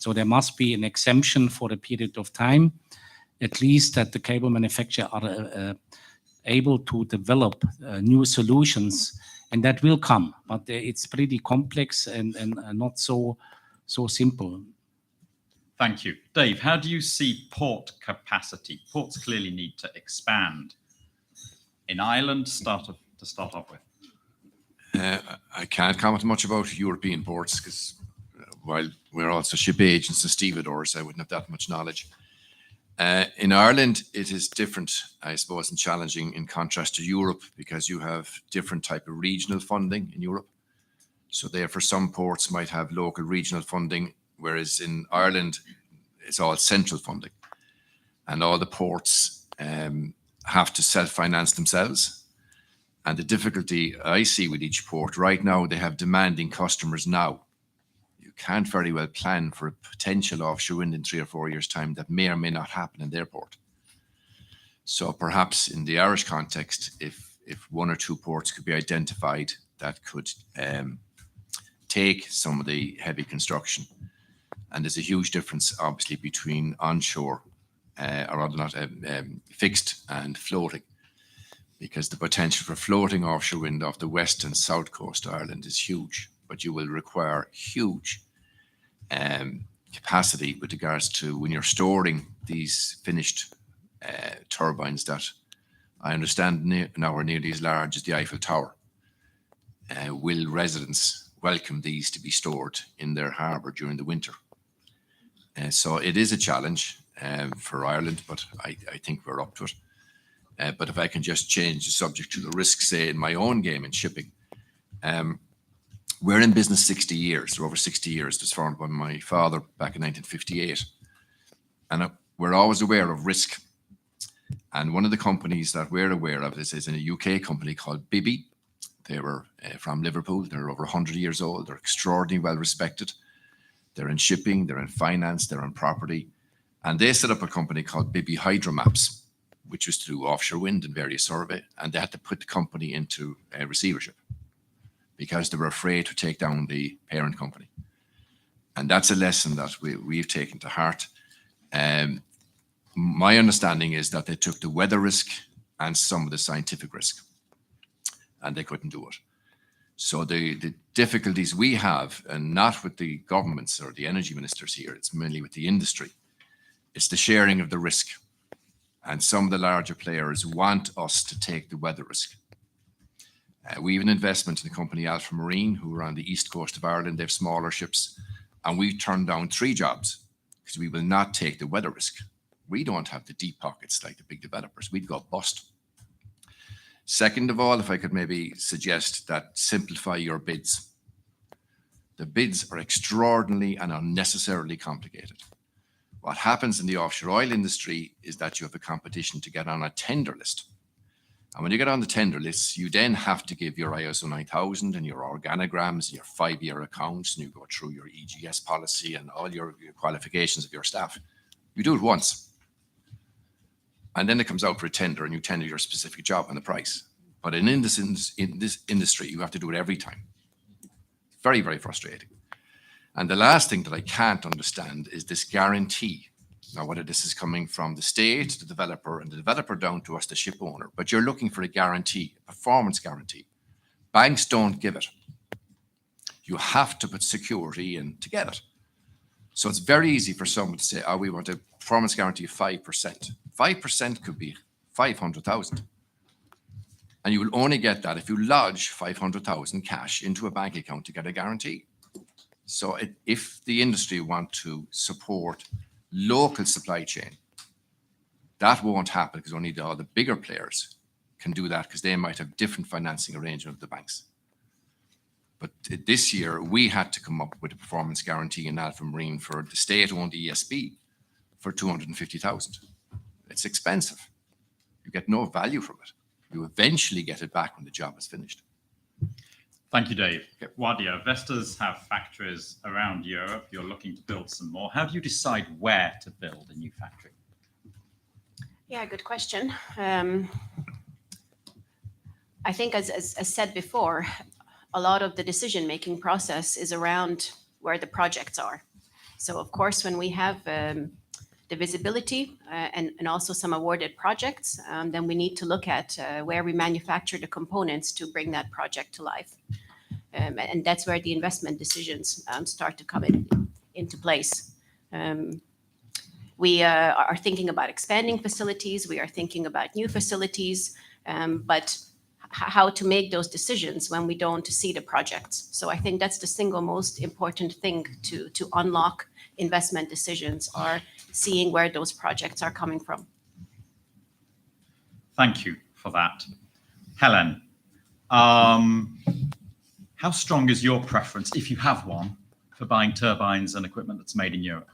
So there must be an exemption for a period of time, at least that the cable manufacturer are able to develop new solutions, and that will come, but it's pretty complex and not so simple. Thank you. Dave, how do you see port capacity? Ports clearly need to expand. In Ireland, to start off with. I can't comment much about European ports because while we're also ship agents and stevedores, I wouldn't have that much knowledge. In Ireland, it is different, I suppose, and challenging in contrast to Europe because you have different type of regional funding in Europe. So therefore, some ports might have local regional funding, whereas in Ireland, it's all central funding. And all the ports have to self-finance themselves. And the difficulty I see with each port right now, they have demanding customers now. You can't very well plan for a potential offshore wind in 3 or 4 years' time that may or may not happen in their port. So perhaps in the Irish context, if 1 or 2 ports could be identified that could take some of the heavy construction And there's a huge difference, obviously, between onshore, or rather not fixed and floating, because the potential for floating offshore wind off the west and south coast of Ireland is huge, but you will require huge capacity with regards to when you're storing these finished turbines that I understand now are nearly as large as the Eiffel Tower. Will residents welcome these to be stored in their harbour during the winter? So it is a challenge for Ireland, but I think we're up to it. But if I can just change the subject to the risk, say, in my own game in shipping, we're in business 60 years, or over 60 years. It was formed by my father back in 1958. And we're always aware of risk. And one of the companies that we're aware of is a UK company called Bibby. They were from Liverpool. They're over 100 years old. They're extraordinarily well respected. They're in shipping, they're in finance, they're in property. And they set up a company called Bibby Hydromaps, which was to do offshore wind and various survey. And they had to put the company into receivership because they were afraid to take down the parent company. And that's a lesson that we've taken to heart. My understanding is that they took the weather risk and some of the scientific risk, and they couldn't do it. So the difficulties we have, and not with the governments or the energy ministers here, it's mainly with the industry, it's the sharing of the risk. And some of the larger players want us to take the weather risk. We have an investment in the company Alpha Marine, who are on the east coast of Ireland. They have smaller ships, and we turned down 3 jobs because we will not take the weather risk. We don't have the deep pockets like the big developers. We'd go bust. Second of all, if I could maybe suggest that simplify your bids. The bids are extraordinarily and unnecessarily complicated. What happens in the offshore oil industry is that you have a competition to get on a tender list. And when you get on the tender list, you then have to give your ISO 9000 and your organograms and your 5-year accounts, and you go through your EGS policy and all your qualifications of your staff. You do it once. And then it comes out for a tender and you tender your specific job and the price. But in this industry, you have to do it every time. Very, very frustrating. And the last thing that I can't understand is this guarantee. Now, whether this is coming from the state, the developer, and the developer down to us, the ship owner, but you're looking for a guarantee, a performance guarantee. Banks don't give it. You have to put security in to get it. So it's very easy for someone to say, oh, we want a performance guarantee of 5%. 5% could be 500,000. And you will only get that if you lodge 500,000 cash into a bank account to get a guarantee. So if the industry want to support local supply chain, that won't happen because only all the bigger players can do that because they might have different financing arrangement with the banks. But this year, we had to come up with a performance guarantee in Alpha Marine for the state-owned ESB for 250,000. It's expensive. You get no value from it. You eventually get it back when the job is finished. Thank you, Dave. Wadia, Vestas have factories around Europe. You're looking to build some more. How do you decide where to build a new factory? Yeah, good question. I think as said before, a lot of the decision-making process is around where the projects are. So of course, when we have the visibility and also some awarded projects, then we need to look at where we manufacture the components to bring that project to life. And that's where the investment decisions start to come into place. We are thinking about expanding facilities, we are thinking about new facilities, but how to make those decisions when we don't see the projects. So I think that's the single most important thing to unlock investment decisions, are seeing where those projects are coming from. Thank you for that. Helen, how strong is your preference, if you have one, for buying turbines and equipment that's made in Europe?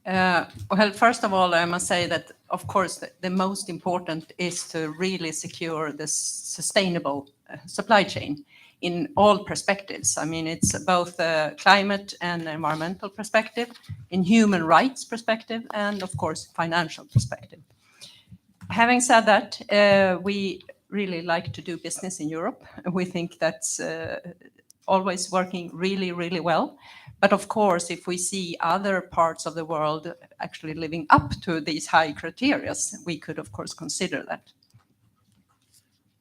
Well, first of all, I must say that, of course, the most important is to really secure the sustainable supply chain in all perspectives. I mean, it's both a climate and environmental perspective, in human rights perspective, and of course, financial perspective. Having said that, we really like to do business in Europe. We think that's always working really, really well. But of course, if we see other parts of the world actually living up to these high criteria, we could of course consider that.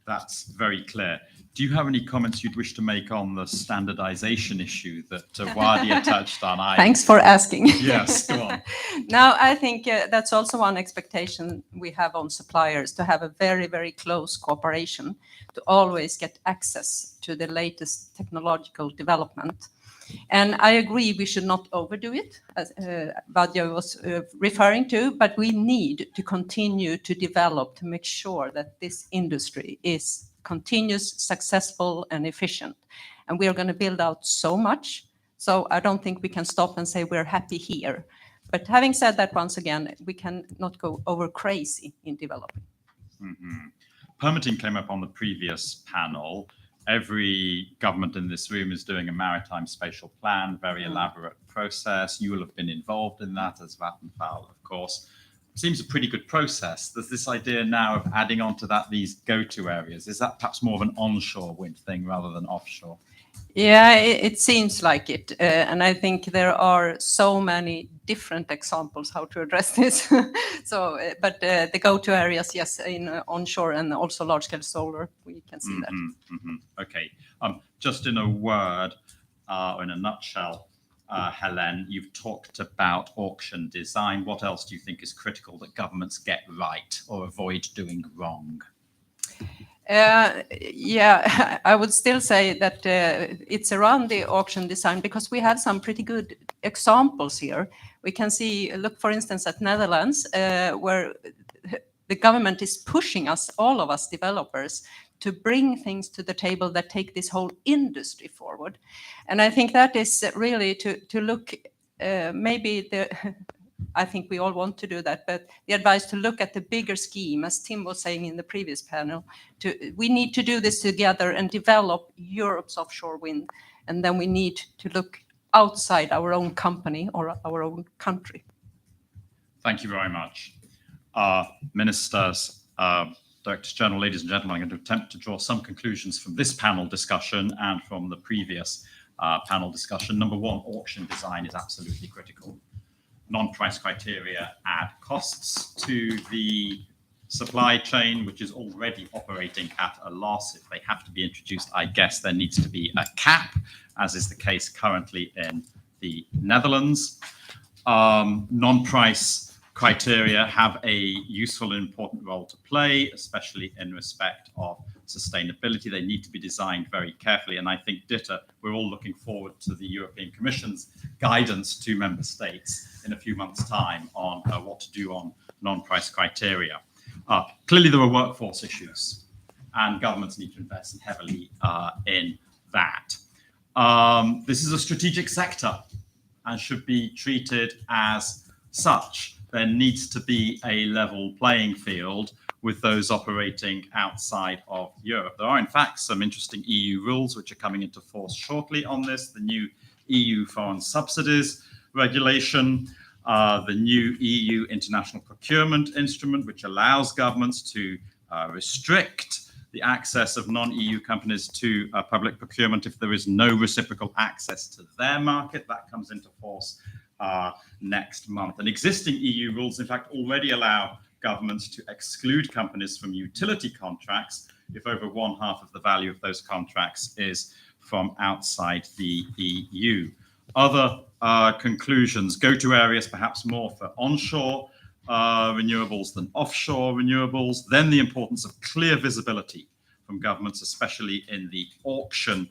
That's very clear. Do you have any comments you'd wish to make on the standardization issue that Wadia touched on? Thanks for asking. Yes, go on. Now, I think that's also one expectation we have on suppliers, to have a very, very close cooperation, to always get access to the latest technological development. And I agree we should not overdo it, as Vadia was referring to, but we need to continue to develop to make sure that this industry is continuous, successful, and efficient. And we are going to build out so much. So I don't think we can stop and say we're happy here. But having said that, once again, we can not go over crazy in developing. Mm-hmm. Permitting came up on the previous panel. Every government in this room is doing a maritime spatial plan, very elaborate process. You will have been involved in that as Vattenfall, of course. Seems a pretty good process. There's this idea now of adding on to that these go-to areas. Is that perhaps more of an onshore wind thing rather than offshore? Yeah, it seems like it. And I think there are so many different examples how to address this. But the go-to areas, yes, in onshore and also large-scale solar, we can see that. Mm-hmm. Okay. Just in a word, or in a nutshell, Helen, you've talked about auction design. What else do you think is critical that governments get right or avoid doing wrong? Yeah, I would still say that it's around the auction design, because we have some pretty good examples here. We can see, look, for instance, at Netherlands, where the government is pushing us, all of us developers, to bring things to the table that take this whole industry forward. And I think that is really to look, maybe I think we all want to do that, but the advice to look at the bigger scheme, as Tim was saying in the previous panel, we need to do this together and develop Europe's offshore wind. And then we need to look outside our own company or our own country. Thank you very much. Ministers, Directors General, ladies and gentlemen, I'm going to attempt to draw some conclusions from this panel discussion and from the previous panel discussion. Number one, auction design is absolutely critical. Non-price criteria add costs to the supply chain, which is already operating at a loss. If they have to be introduced, I guess there needs to be a cap, as is the case currently in the Netherlands. Non-price criteria have a useful and important role to play, especially in respect of sustainability. They need to be designed very carefully. And I think, Ditte, we're all looking forward to the European Commission's guidance to member states in a few months' time on what to do on non-price criteria. Clearly, there are workforce issues, and governments need to invest heavily in that. This is a strategic sector and should be treated as such. There needs to be a level playing field with those operating outside of Europe. There are, in fact, some interesting EU rules which are coming into force shortly on this. The new EU foreign subsidies regulation, the new EU international procurement instrument, which allows governments to restrict the access of non-EU companies to public procurement if there is no reciprocal access to their market. That comes into force next month. And existing EU rules, in fact, already allow governments to exclude companies from utility contracts if over 1/2 of the value of those contracts is from outside the EU. Other conclusions go to areas perhaps more for onshore renewables than offshore renewables. Then the importance of clear visibility from governments, especially in the auction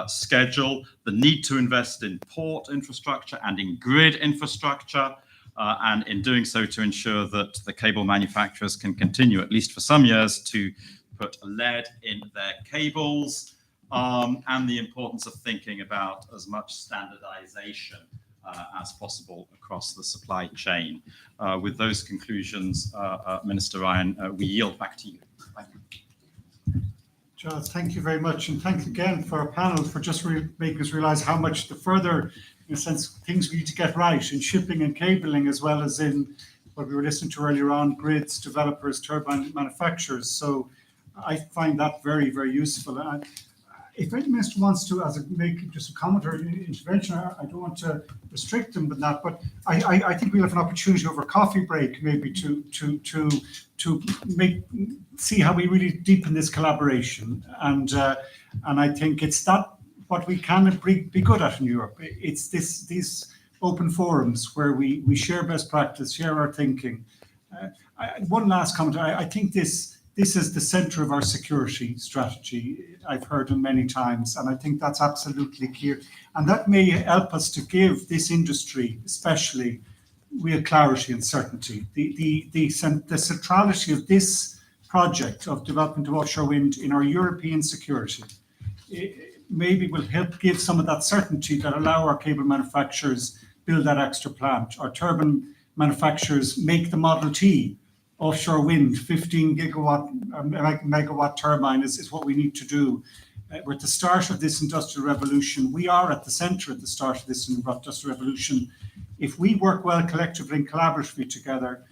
schedule, the need to invest in port infrastructure and in grid infrastructure, and in doing so to ensure that the cable manufacturers can continue, at least for some years, to put lead in their cables, and the importance of thinking about as much standardization as possible across the supply chain. With those conclusions, Minister Ryan, we yield back to you. Thank you. John, thank you very much, and thanks again for our panel for just making us realize how much the further, in a sense, things we need to get right in shipping and cabling, as well as in what we were listening to earlier on, grids, developers, turbine manufacturers. So I find that very, very useful. And if any minister wants to, make just a comment or intervention, I don't want to restrict them with that, but I think we'll have an opportunity over coffee break maybe to see how we really deepen this collaboration, and I think it's that what we can be good at in Europe. It's these open forums where we share best practice, share our thinking. One last comment. I think this is the center of our security strategy. I've heard it many times, and I think that's absolutely clear. And that may help us to give this industry, especially, real clarity and certainty. The centrality of this project of development of offshore wind in our European security maybe will help give some of that certainty that allow our cable manufacturers build that extra plant. Our turbine manufacturers make the Model T offshore wind, 15 megawatt turbine is what we need to do. We're at the start of this industrial revolution. We are at the center at the start of this industrial revolution. If we work well collectively and collaboratively together,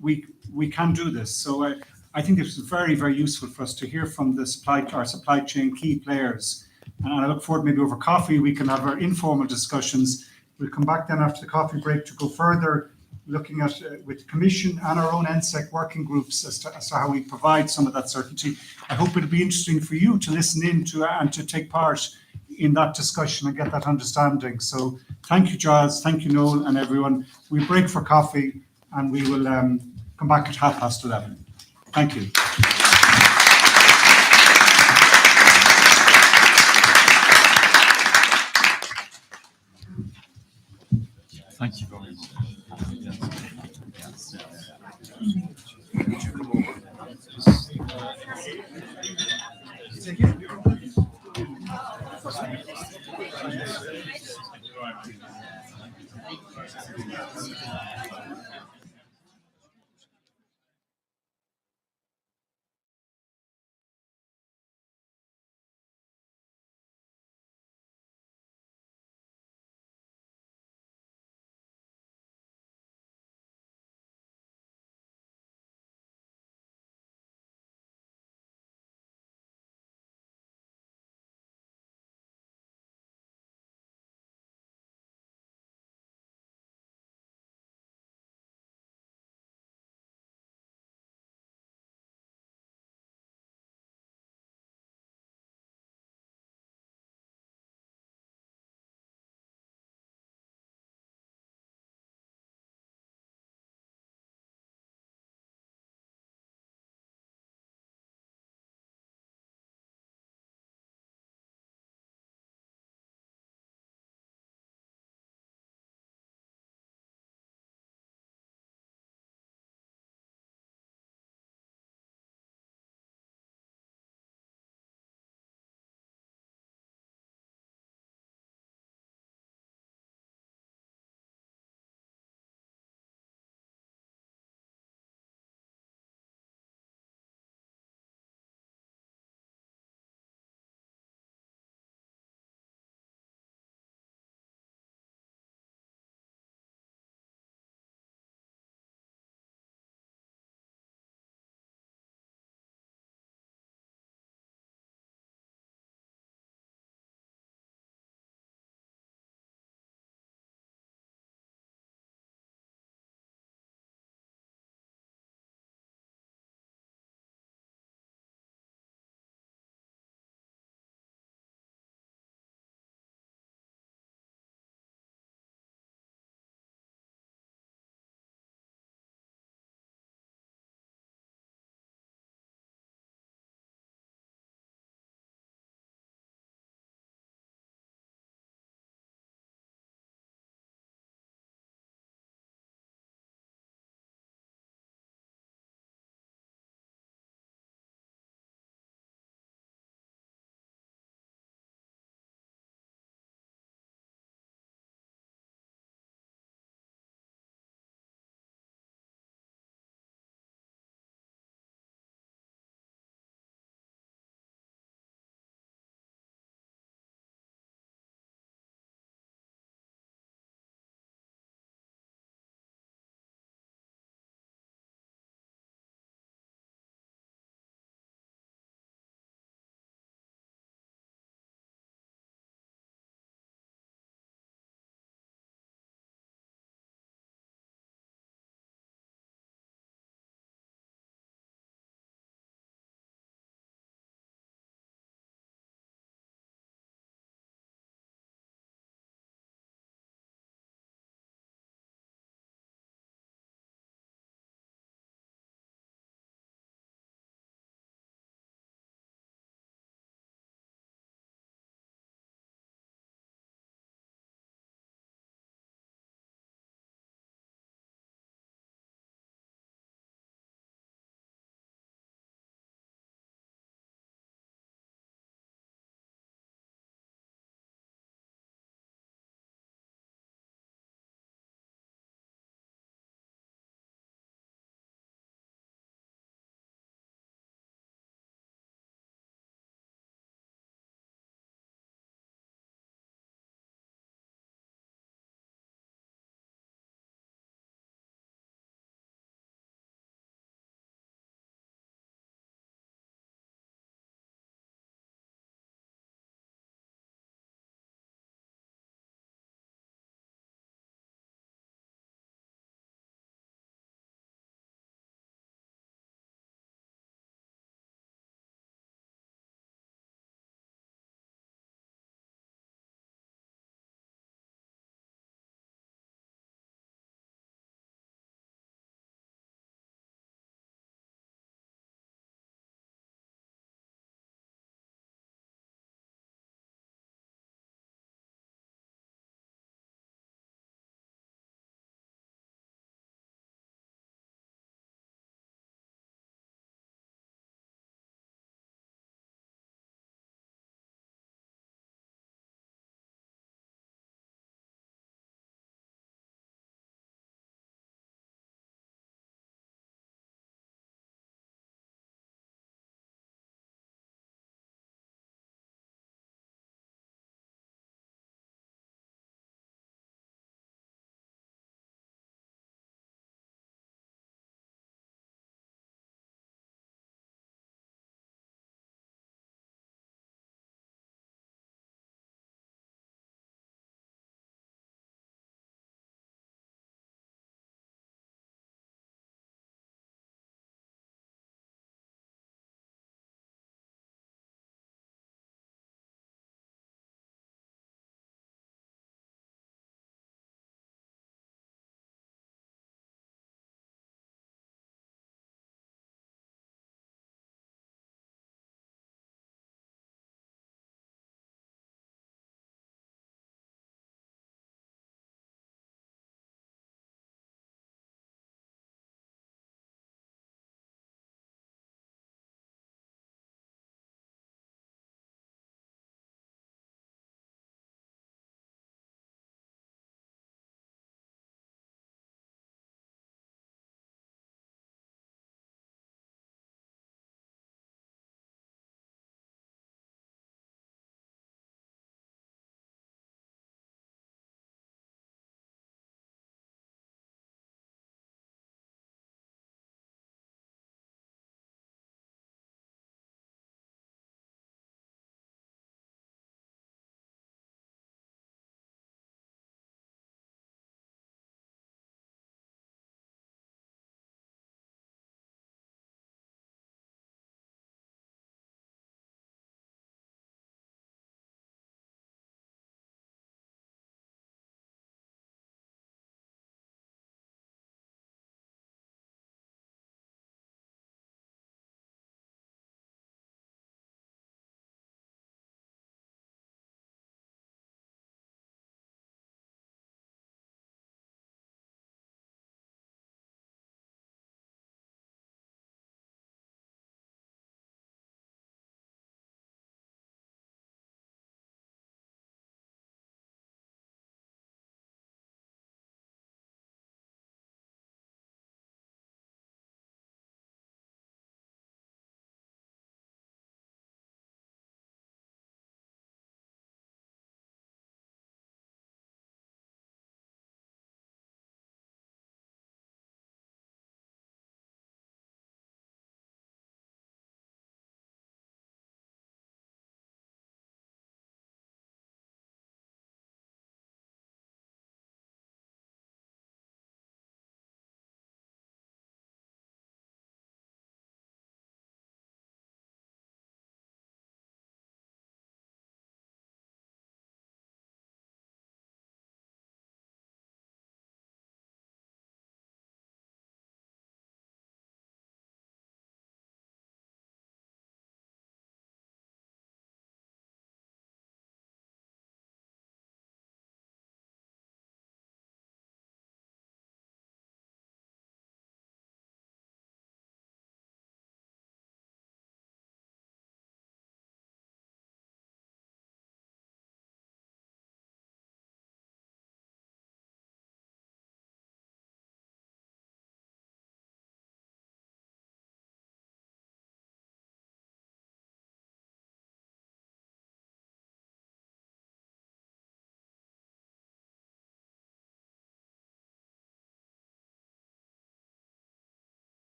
we can do this. So I think this is very, very useful for us to hear from our supply chain key players. And I look forward, maybe over coffee, we can have our informal discussions. We'll come back then after the coffee break to go further, looking at with the Commission and our own NSEC working groups as to how we provide some of that certainty. I hope it'll be interesting for you to listen in to and to take part in that discussion and get that understanding. So thank you, Giles, thank you, Noel, and everyone. We'll break for coffee and we will come back at 11:30. Thank you. Thank you very much.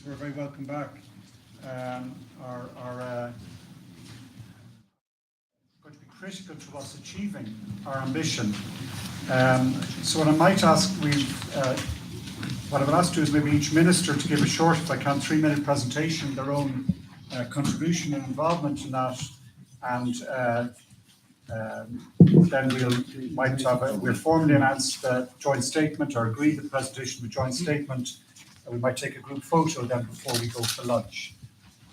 We're very welcome back. Are going to be critical to us achieving our ambition. So what I might ask, what I would ask to is maybe each minister to give a short, if I can, 3-minute presentation, their own contribution and involvement in that, and then we'll formally announce the joint statement or agree the presentation of the joint statement. We might take a group photo then before we go for lunch.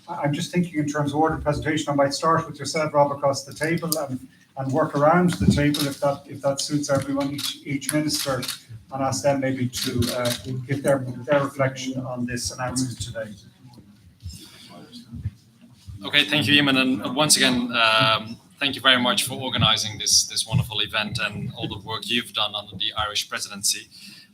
I'm just thinking in terms of order of presentation, I might start with yourself, Rob, across the table and work around the table if that suits everyone, each minister, and ask them maybe to give their reflection on this announcement today. Okay, thank you, Eamon, and once again, thank you very much for organising this wonderful event and all the work you've done under the Irish presidency.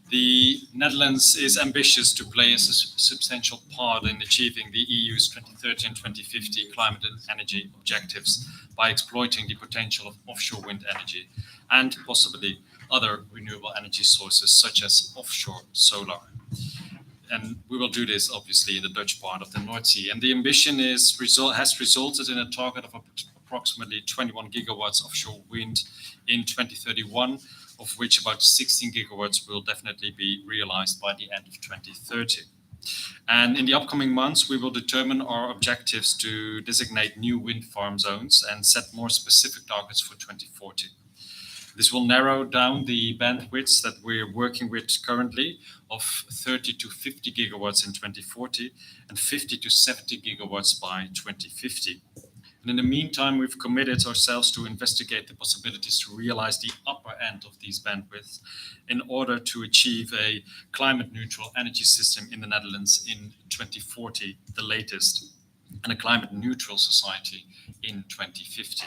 The Netherlands is ambitious to play a substantial part in achieving the EU's 2030 and 2050 climate and energy objectives by exploiting the potential of offshore wind energy and possibly other renewable energy sources such as offshore solar. And we will do this obviously in the Dutch part of the North Sea. And the ambition has resulted in a target of approximately 21 gigawatts offshore wind in 2031, of which about 16 gigawatts will definitely be realized by the end of 2030. And in the upcoming months, we will determine our objectives to designate new wind farm zones and set more specific targets for 2040. This will narrow down the bandwidths that we're working with currently of 30 to 50 gigawatts in 2040 and 50 to 70 gigawatts by 2050. And in the meantime, we've committed ourselves to investigate the possibilities to realize the upper end of these bandwidths in order to achieve a climate neutral energy system in the Netherlands in 2040, the latest, and a climate neutral society in 2050.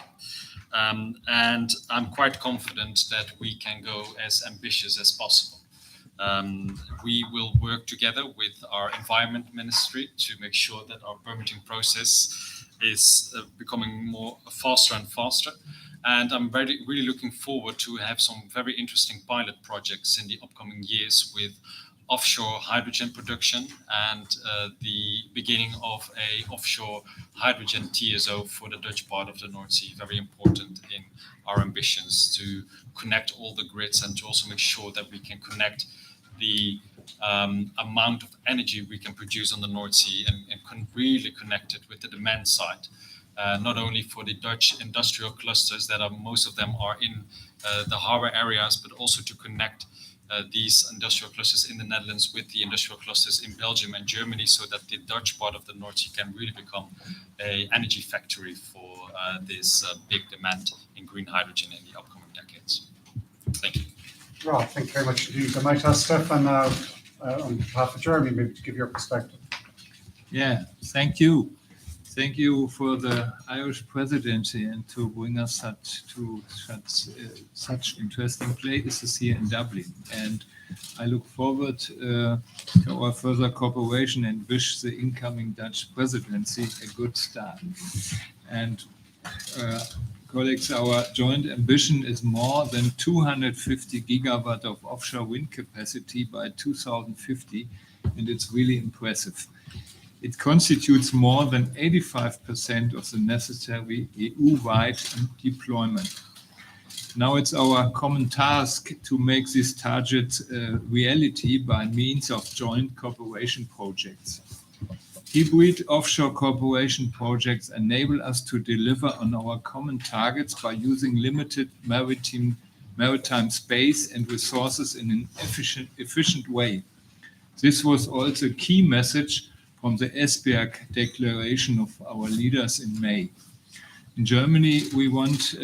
And I'm quite confident that we can go as ambitious as possible. We will work together with our Environment Ministry to make sure that our permitting process is becoming faster and faster. And I'm really looking forward to have some very interesting pilot projects in the upcoming years with offshore hydrogen production and the beginning of a offshore hydrogen TSO for the Dutch part of the North Sea. Very important in our ambitions to connect all the grids and to also make sure that we can connect the amount of energy we can produce on the North Sea and really connect it with the demand side. Not only for the Dutch industrial clusters that most of them are in the harbor areas, but also to connect these industrial clusters in the Netherlands with the industrial clusters in Belgium and Germany, so that the Dutch part of the North Sea can really become an energy factory for this big demand in green hydrogen in the upcoming decades. Thank you. Rob, thank you very much indeed. I might ask Stefan now on behalf of Germany maybe to give your perspective. Yeah, thank you. Thank you for the Irish presidency and to bring us such interesting places here in Dublin. And I look forward to our further cooperation and wish the incoming Dutch presidency a good start. And colleagues, our joint ambition is more than 250 gigawatt of offshore wind capacity by 2050, and it's really impressive. It constitutes more than 85% of the necessary EU-wide deployment. Now it's our common task to make this target reality by means of joint cooperation projects. Hybrid offshore cooperation projects enable us to deliver on our common targets by using limited maritime space and resources in an efficient way. This was also a key message from the Esbjerg Declaration of our leaders in May. In Germany, we want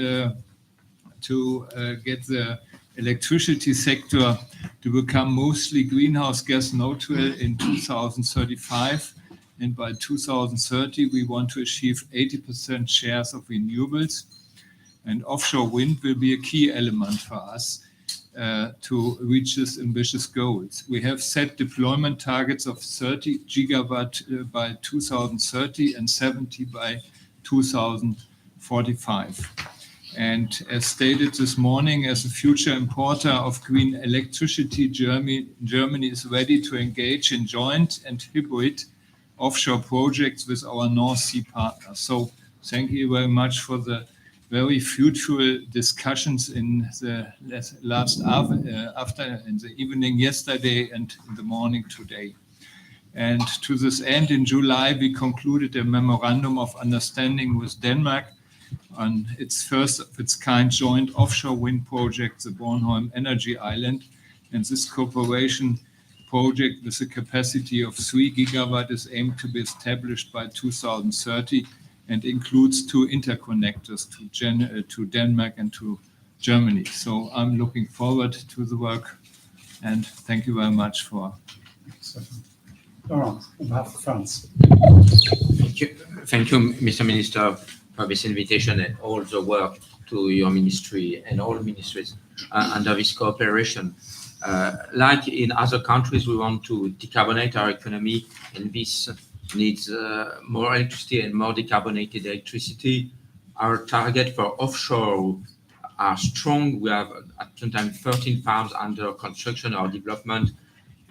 to get the electricity sector to become mostly greenhouse gas neutral in 2035. And by 2030, we want to achieve 80% shares of renewables. And offshore wind will be a key element for us to reach these ambitious goals. We have set deployment targets of 30 gigawatt by 2030 and 70 by 2045. And as stated this morning, as a future importer of green electricity, Germany is ready to engage in joint and hybrid offshore projects with our North Sea partners. So thank you very much for the very fruitful discussions in the last after in the evening yesterday and in the morning today. And to this end, in July, we concluded a memorandum of understanding with Denmark on its first of its kind joint offshore wind project, the Bornholm Energy Island. And this cooperation project with a capacity of 3 gigawatts is aimed to be established by 2030 and includes 2 interconnectors to Denmark and to Germany. So I'm looking forward to the work, and thank you very much for. Laurent, on behalf of France. Thank you, Mr. Minister, for this invitation and all the work to your ministry and all ministries under this cooperation. Like in other countries, we want to decarbonate our economy, and this needs more electricity and more decarbonated electricity. Our target for offshore are strong. We have at the time 13 farms under construction or development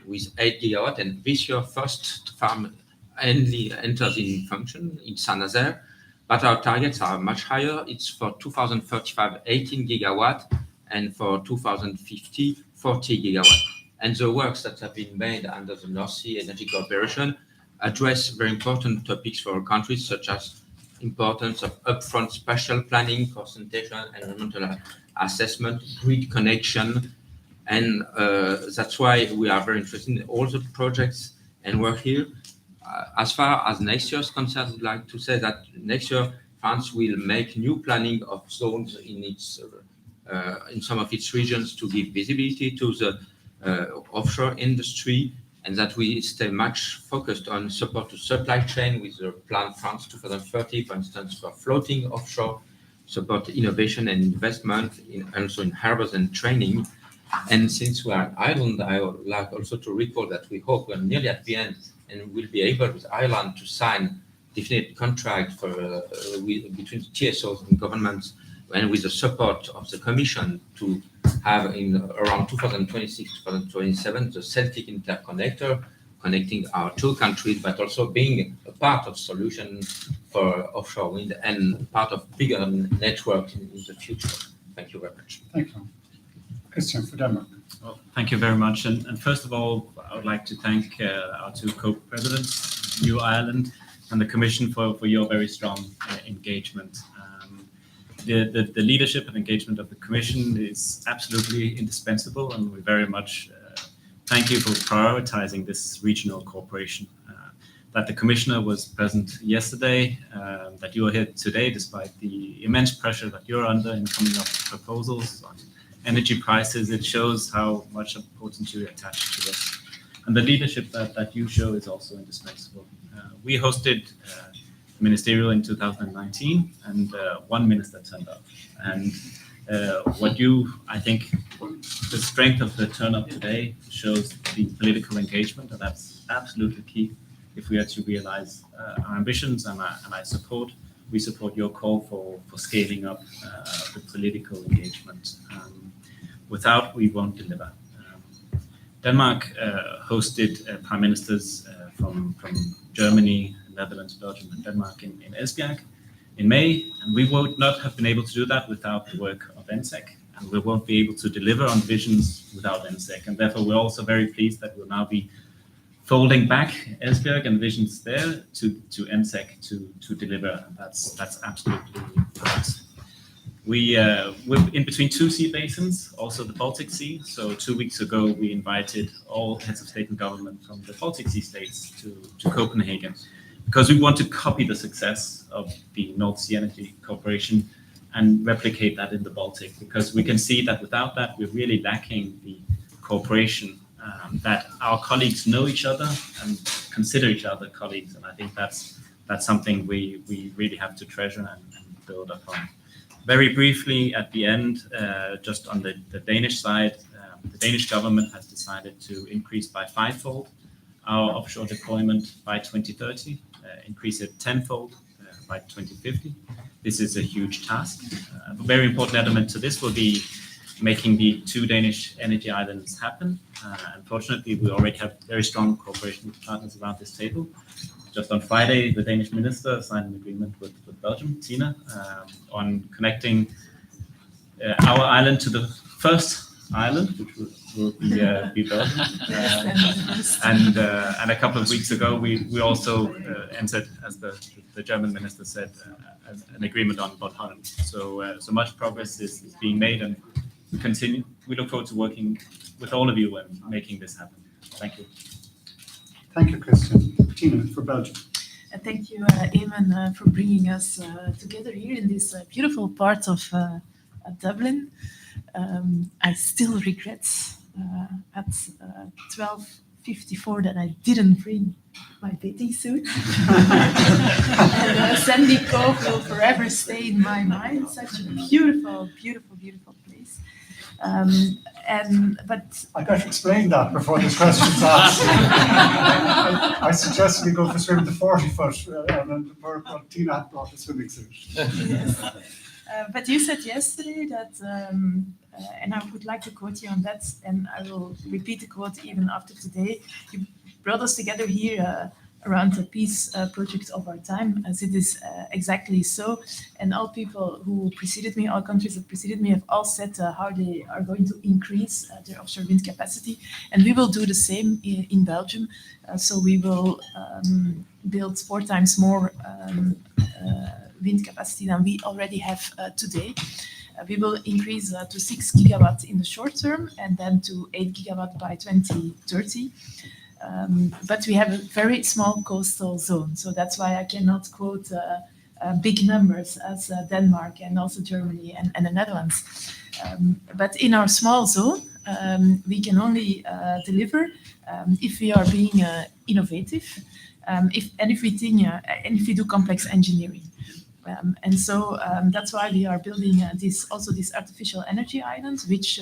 with 8 gigawatts, and this year first farm only enters in function in Saint-Nazaire, but our targets are much higher. It's for 2035, 18 gigawatts, and for 2050, 40 gigawatts. And the works that have been made under the North Sea Energy Cooperation address very important topics for our countries, such as importance of upfront spatial planning, concentration, environmental assessment, grid connection. And that's why we are very interested in all the projects and work here. As far as next year is concerned, I'd like to say that next year, France will make new planning of zones in its in some of its regions to give visibility to the offshore industry, and that we stay much focused on support to supply chain with the Plan France 2030, for instance, for floating offshore, support innovation and investment, also in harbors and training. And since we are in Ireland, I would like also to recall that we hope we're nearly at the end and we'll be able with Ireland to sign definite contract for between TSOs and governments, and with the support of the Commission to have in around 2026-2027 the Celtic interconnector connecting our 2 countries, but also being a part of solution for offshore wind and part of bigger networks in the future. Thank you very much. Thank you. Christian for Denmark. Well, thank you very much. And first of all, I would like to thank our 2 co-presidents, New Ireland and the Commission for your very strong engagement. The leadership and engagement of the Commission is absolutely indispensable, and we very much thank you for prioritizing this regional cooperation. That the Commissioner was present yesterday, that you are here today despite the immense pressure that you're under in coming up with proposals on energy prices. It shows how much importance you attach to this. And the leadership that you show is also indispensable. We hosted Ministerial in 2019, and 1 minister turned up. And I think the strength of the turn up today shows the political engagement, and that's absolutely key if we are to realize our ambitions. And we support your call for scaling up the political engagement. Without, we won't deliver. Denmark hosted prime ministers from Germany, Netherlands, Belgium, and Denmark in Esbjerg in May, and we would not have been able to do that without the work of NSEC, and we won't be able to deliver on visions without NSEC, and therefore we're also very pleased that we'll now be folding back Esbjerg and visions there to NSEC to deliver, and that's absolutely right. We're in between 2 sea basins, also the Baltic Sea. So 2 weeks ago, we invited all heads of state and government from the Baltic Sea states to Copenhagen, because we want to copy the success of the North Sea Energy Cooperation and replicate that in the Baltic, because we can see that without that, we're really lacking the cooperation, that our colleagues know each other and consider each other colleagues. And I think that's something we really have to treasure and build upon. Very briefly at the end, just on the Danish side, the Danish government has decided to increase by 5-fold our offshore deployment by 2030, increase it 10-fold by 2050. This is a huge task. A very important element to this will be making the two Danish energy islands happen. Unfortunately, we already have very strong cooperation with partners around this table. Just on Friday, the Danish minister signed an agreement with Belgium, Tina, on connecting our island to the first island, which will be Belgium. And a couple of weeks ago, we also entered, as the German minister said, an agreement on Holland. So much progress is being made, and we look forward to working with all of you and making this happen. Thank you. Thank you, Christian. Tina, for Belgium. Thank you, Eamon, for bringing us together here in this beautiful part of Dublin. I still regret at 12:54 that I didn't bring my bathing suit. And Sandy Cove will forever stay in my mind. Such a beautiful, beautiful, beautiful place. But I got to explain that before this question's asked. I suggest we go for swim to 40 foot, and then Tina had brought the swimming suit. Yes. But you said yesterday that, and I would like to quote you on that, and I will repeat the quote even after today. You brought us together here around the peace project of our time, as it is exactly so. And all people who preceded me, all countries that preceded me, have all said how they are going to increase their offshore wind capacity. And we will do the same in Belgium. So we will build 4 times more wind capacity than we already have today. We will increase to 6 gigawatts in the short term, and then to 8 gigawatts by 2030. But we have a very small coastal zone, so that's why I cannot quote big numbers as Denmark and also Germany and the Netherlands. But in our small zone, we can only deliver if we are being innovative, if we do complex engineering. That's why we are building this artificial energy island, which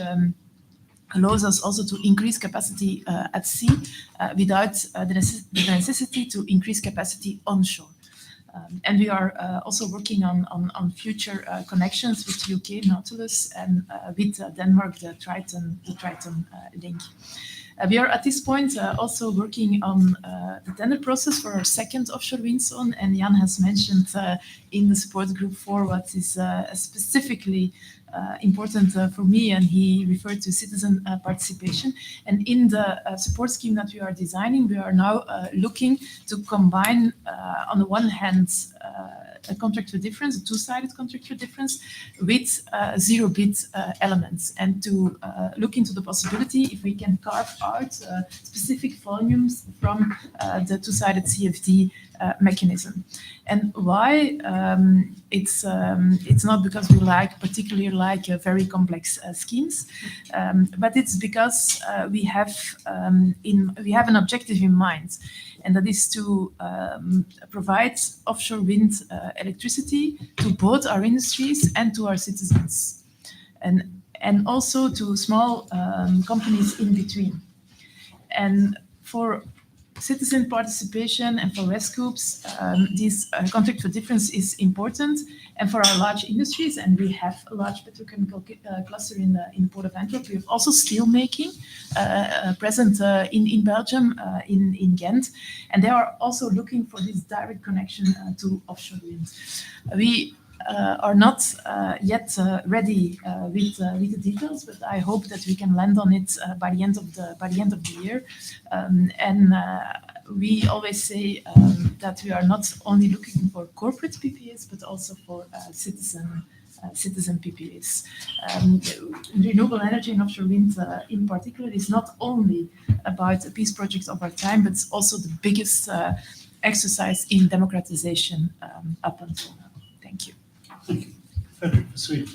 allows us also to increase capacity at sea without the necessity to increase capacity onshore. And we are also working on future connections with UK Nautilus and with Denmark, the Triton link. We are at this point also working on the tender process for our second offshore wind zone, and Jan has mentioned in the support group 4 what is specifically important for me, and he referred to citizen participation. And in the support scheme that we are designing, we are now looking to combine, on the one hand, a contract for difference, a two-sided contract for difference, with zero-bid elements, and to look into the possibility if we can carve out specific volumes from the two-sided CFD mechanism. And why? It's not because we particularly like very complex schemes, but it's because we have an objective in mind, and that is to provide offshore wind electricity to both our industries and to our citizens, and also to small companies in between. And for citizen participation and for rescues, this contract for difference is important. And for our large industries, and we have a large petrochemical cluster in the port of Antwerp. We have also steel making present in Belgium, in Ghent, and they are also looking for this direct connection to offshore wind. We are not yet ready with the details, but I hope that we can land on it by the end of the year. We always say that we are not only looking for corporate PPAs, but also for citizen PPAs. Renewable energy and offshore wind in particular is not only about a peace project of our time, but it's also the biggest exercise in democratization up until now. Thank you. Thank you. Frederick, Sweden.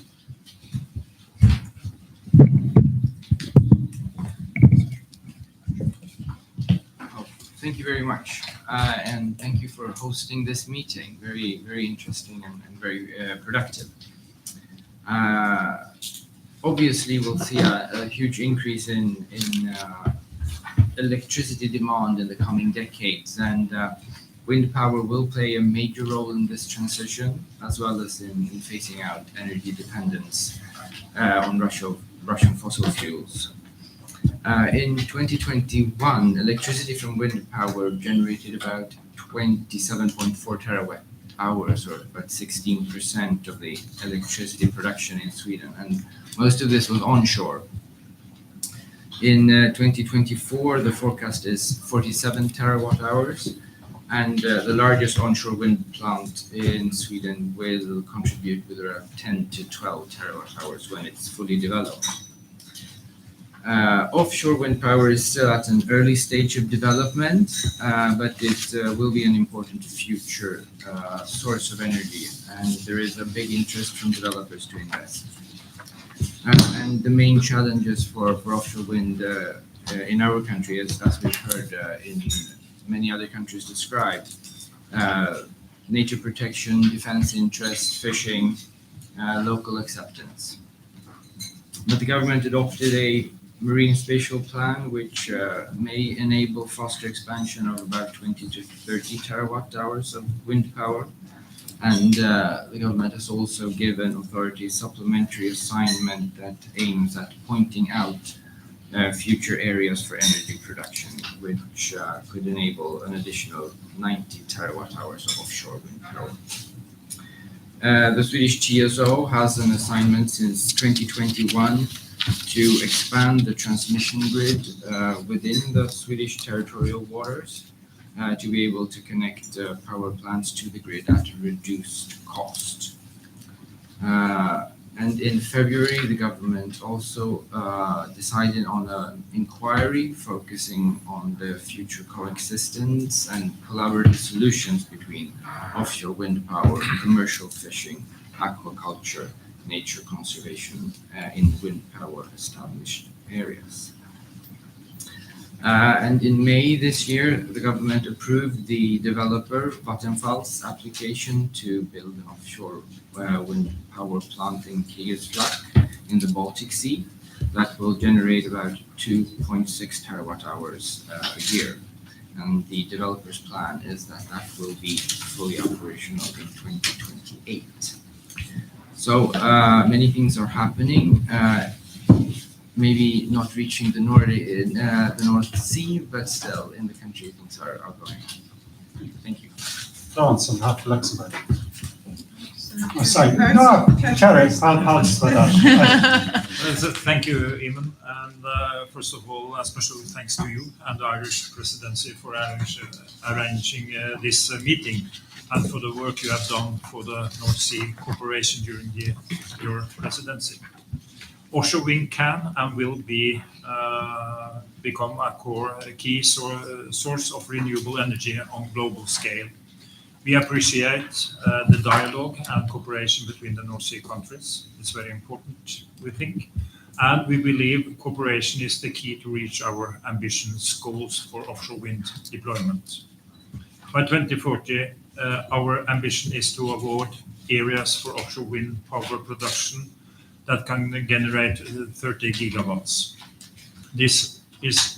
Thank you very much, and thank you for hosting this meeting. Very, very interesting and very productive. Obviously, we'll see a huge increase in electricity demand in the coming decades, and wind power will play a major role in this transition, as well as in phasing out energy dependence on Russia Russian fossil fuels. In 2021, electricity from wind power generated about 27.4 terawatt hours, or about 16% of the electricity production in Sweden, and most of this was onshore. In 2024, the forecast is 47 terawatt hours, and the largest onshore wind plant in Sweden will contribute with around 10 to 12 terawatt hours when it's fully developed. Offshore wind power is still at an early stage of development, but it will be an important future source of energy, and there is a big interest from developers to invest. And the main challenges for offshore wind in our country, as we've heard in many other countries described, nature protection, defense interests, fishing, local acceptance. But the government adopted a marine spatial plan, which may enable faster expansion of about 20 to 30 terawatt hours of wind power. And the government has also given authorities supplementary assignment that aims at pointing out future areas for energy production, which could enable an additional 90 terawatt hours of offshore wind power. The Swedish TSO has an assignment since 2021 to expand the transmission grid within the Swedish territorial waters to be able to connect power plants to the grid at a reduced cost. And in February, the government also decided on an inquiry focusing on the future coexistence and collaborative solutions between offshore wind power, commercial fishing, aquaculture, nature conservation in wind power established areas. And in May this year, the government approved the developer Vattenfall's application to build an offshore wind power plant in Gigawatts in the Baltic Sea that will generate about 2.6 terawatt hours a year. And the developer's plan is that that will be fully operational in 2028. So many things are happening. Maybe not reaching the North Sea, but still in the country things are going on. Thank you. Johnson, half Luxembourg. Oh, sorry, no, carry. I'll just let that. Thank you, Eamon. And first of all, a special thanks to you and the Irish presidency for arranging this meeting and for the work you have done for the North Sea cooperation during your presidency. Offshore wind can and will become a key source of renewable energy on global scale. We appreciate the dialogue and cooperation between the North Sea countries. It's very important, we think. And we believe cooperation is the key to reach our ambitious goals for offshore wind deployment. By 2040, our ambition is to award areas for offshore wind power production that can generate 30 gigawatts. This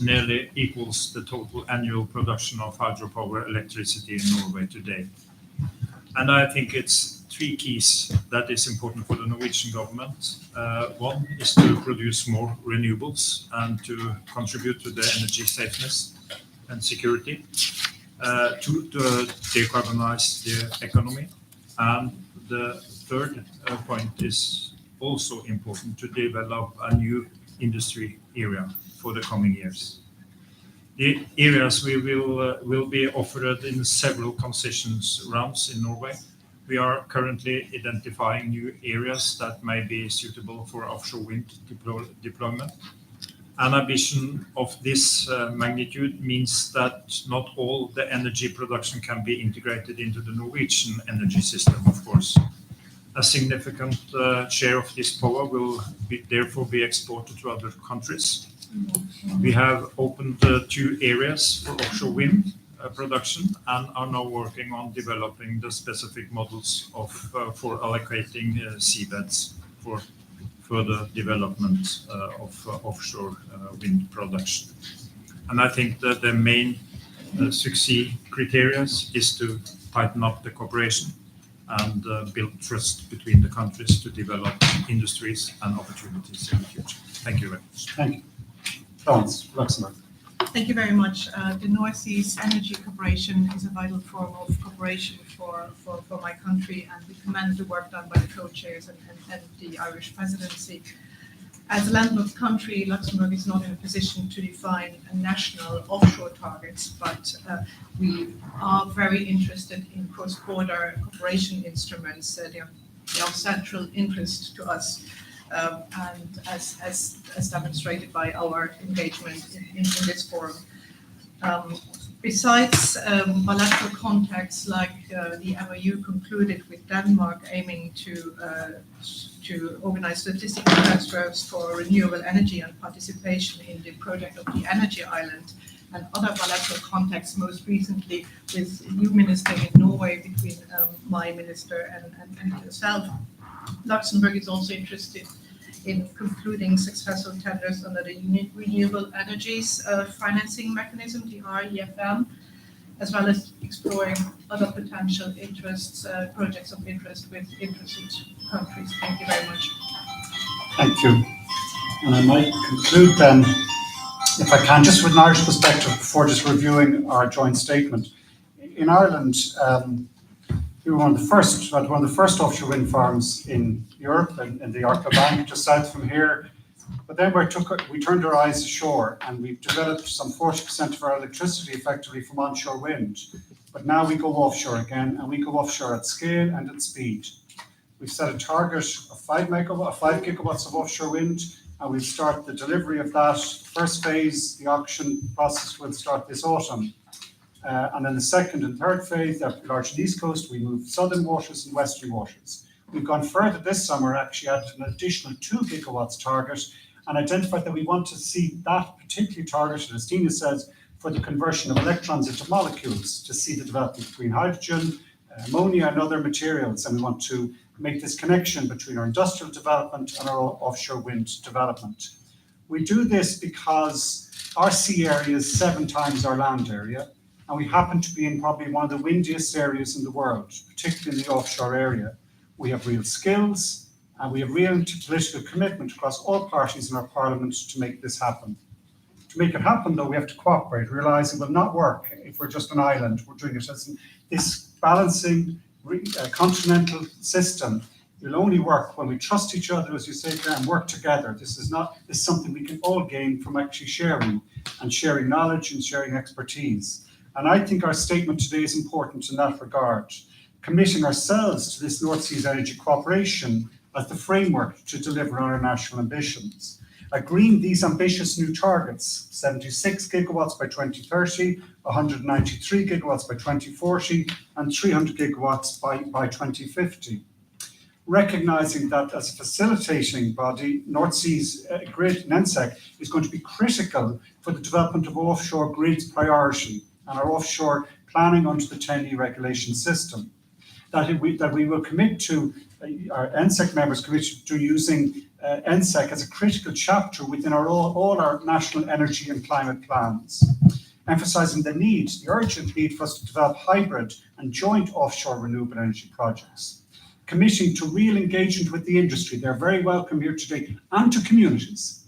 nearly equals the total annual production of hydropower electricity in Norway today. And I think it's three keys that is important for the Norwegian government. One is to produce more renewables and to contribute to the energy safeness and security. Two, to decarbonize the economy. And the third point is also important, to develop a new industry area for the coming years. The areas we will be offered in several concessions rounds in Norway. We are currently identifying new areas that may be suitable for offshore wind deployment. An ambition of this magnitude means that not all the energy production can be integrated into the Norwegian energy system, of course. A significant share of this power will therefore be exported to other countries. We have opened 2 areas for offshore wind production and are now working on developing the specific models for allocating seabeds for further development of offshore wind production. And I think that the main success criteria is to tighten up the cooperation, and build trust between the countries to develop industries and opportunities in the future. Thank you very much. Thank you. Florence, Luxembourg. Thank you very much. The North Seas Energy Cooperation is a vital form of cooperation for my country, and we commend the work done by the co-chairs and the Irish presidency. As a landlocked country, Luxembourg is not in a position to define a national offshore targets, but we are very interested in cross-border cooperation instruments. They are of central interest to us. And as demonstrated by our engagement in this forum. Besides bilateral contacts like the MOU concluded with Denmark aiming to organize statistical transfers for renewable energy and participation in the project of the energy island, and other bilateral contacts, most recently with you minister in Norway, between my minister and yourself. Luxembourg is also interested in concluding successful tenders under the Renewable Energies Financing Mechanism, the REFM, as well as exploring other potential interests, projects of interest with interested countries. Thank you very much. Thank you. And I might conclude then, if I can, just with an Irish perspective before just reviewing our joint statement. In Ireland, we were one of the first offshore wind farms in Europe, in the Arklow Bank, just south from here. But then we turned our eyes ashore, and we've developed some 40% of our electricity effectively from onshore wind. But now we go offshore again, and we go offshore at scale and at speed. We've set a target of 5 gigawatts of offshore wind, and we'll start the delivery of that. First phase, the auction process will start this autumn. And then the second and third phase, they're large on the East Coast, we move southern waters and western waters. We've gone further this summer, actually, at an additional 2 gigawatts target, and identified that we want to see that particularly targeted, as Tina says, for the conversion of electrons into molecules, to see the development between hydrogen, ammonia, and other materials. And we want to make this connection between our industrial development and our offshore wind development. We do this because our sea area is 7 times our land area, and we happen to be in probably one of the windiest areas in the world, particularly in the offshore area. We have real skills, and we have real political commitment across all parties in our parliament to make this happen. To make it happen, though, we have to cooperate, realize it will not work if we're just an island. We're doing it as this balancing continental system will only work when we trust each other, as you say, and work together. This is something we can all gain from actually sharing knowledge and sharing expertise. And I think our statement today is important in that regard, committing ourselves to this North Seas Energy Cooperation as the framework to deliver on our national ambitions. Agreeing these ambitious new targets, 76 gigawatts by 2030, 193 gigawatts by 2040, and 300 gigawatts by 2050. Recognizing that as a facilitating body, North Seas Grid, NSEC, is going to be critical for the development of offshore grids priority and our offshore planning under the 10E regulation system. That we will commit to, our NSEC members commit to using NSEC as a critical chapter within all our national energy and climate plans, emphasising the urgent need for us to develop hybrid and joint offshore renewable energy projects, committing to real engagement with the industry. They're very welcome here today, and to communities.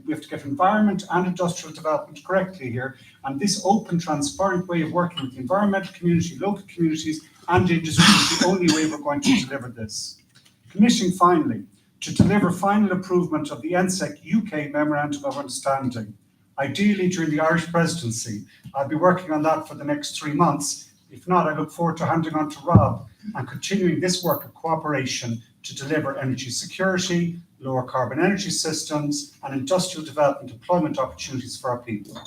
We have to get environment and industrial development correctly here, and this open, transparent way of working with the environmental community, local communities, and industry is the only way we're going to deliver this. Commissioning, finally, to deliver final improvement of the NSEC UK Memorandum of Understanding, ideally during the Irish presidency. I'll be working on that for the next 3 months. If not, I look forward to handing on to Rob and continuing this work of cooperation to deliver energy security, lower carbon energy systems, and industrial development employment opportunities for our people.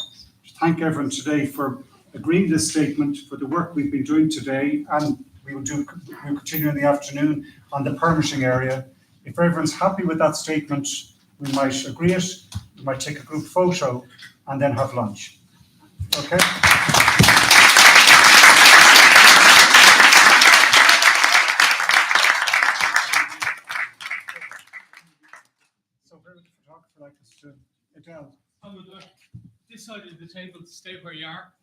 Thank everyone today for agreeing this statement, for the work we've been doing today, and we'll continue in the afternoon on the permitting area. If everyone's happy with that statement, we might agree it, we might take a group photo, and then have lunch. Okay? So very good photographer like us to Adele. I would like this side of the table to stay where you are.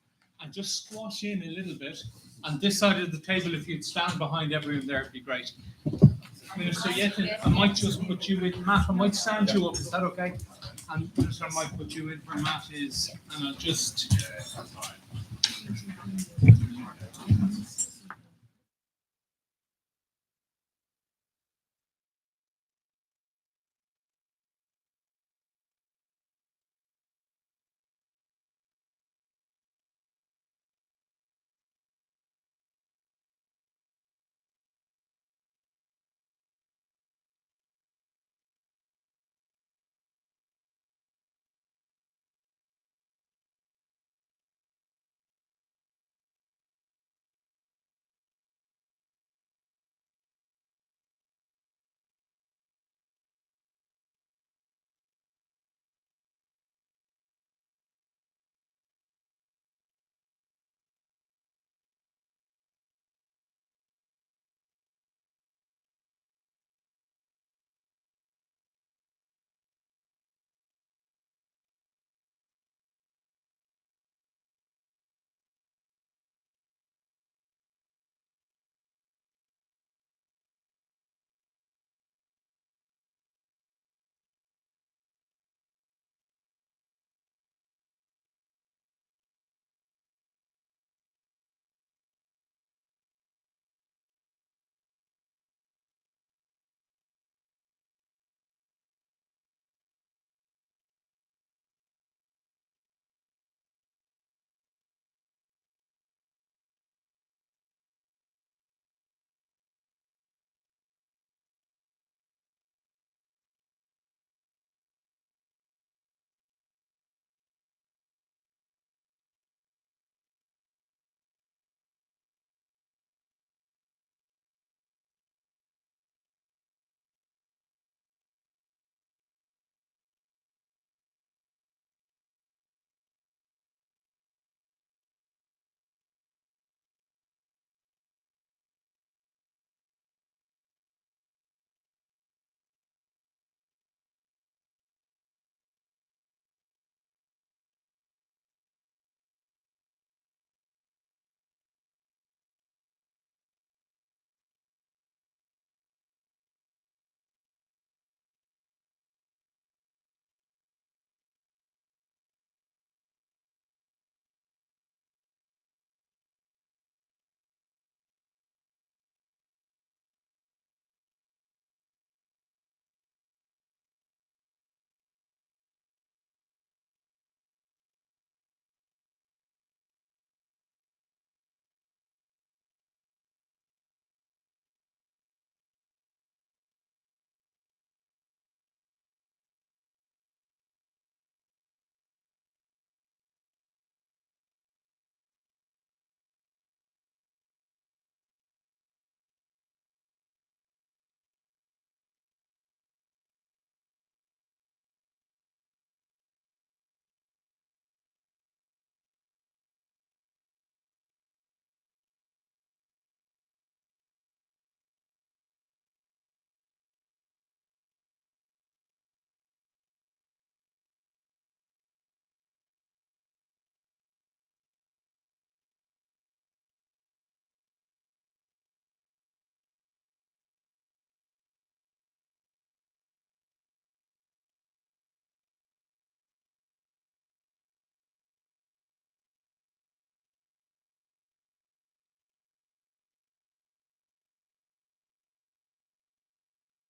and just squash in a little bit. And this side of the table, if you'd stand behind everyone there, it'd be great. Minister Yetin, I might just put you in. Matt, I might stand you up. Is that okay? And Minister, I might put you in where Matt is, and I'll just.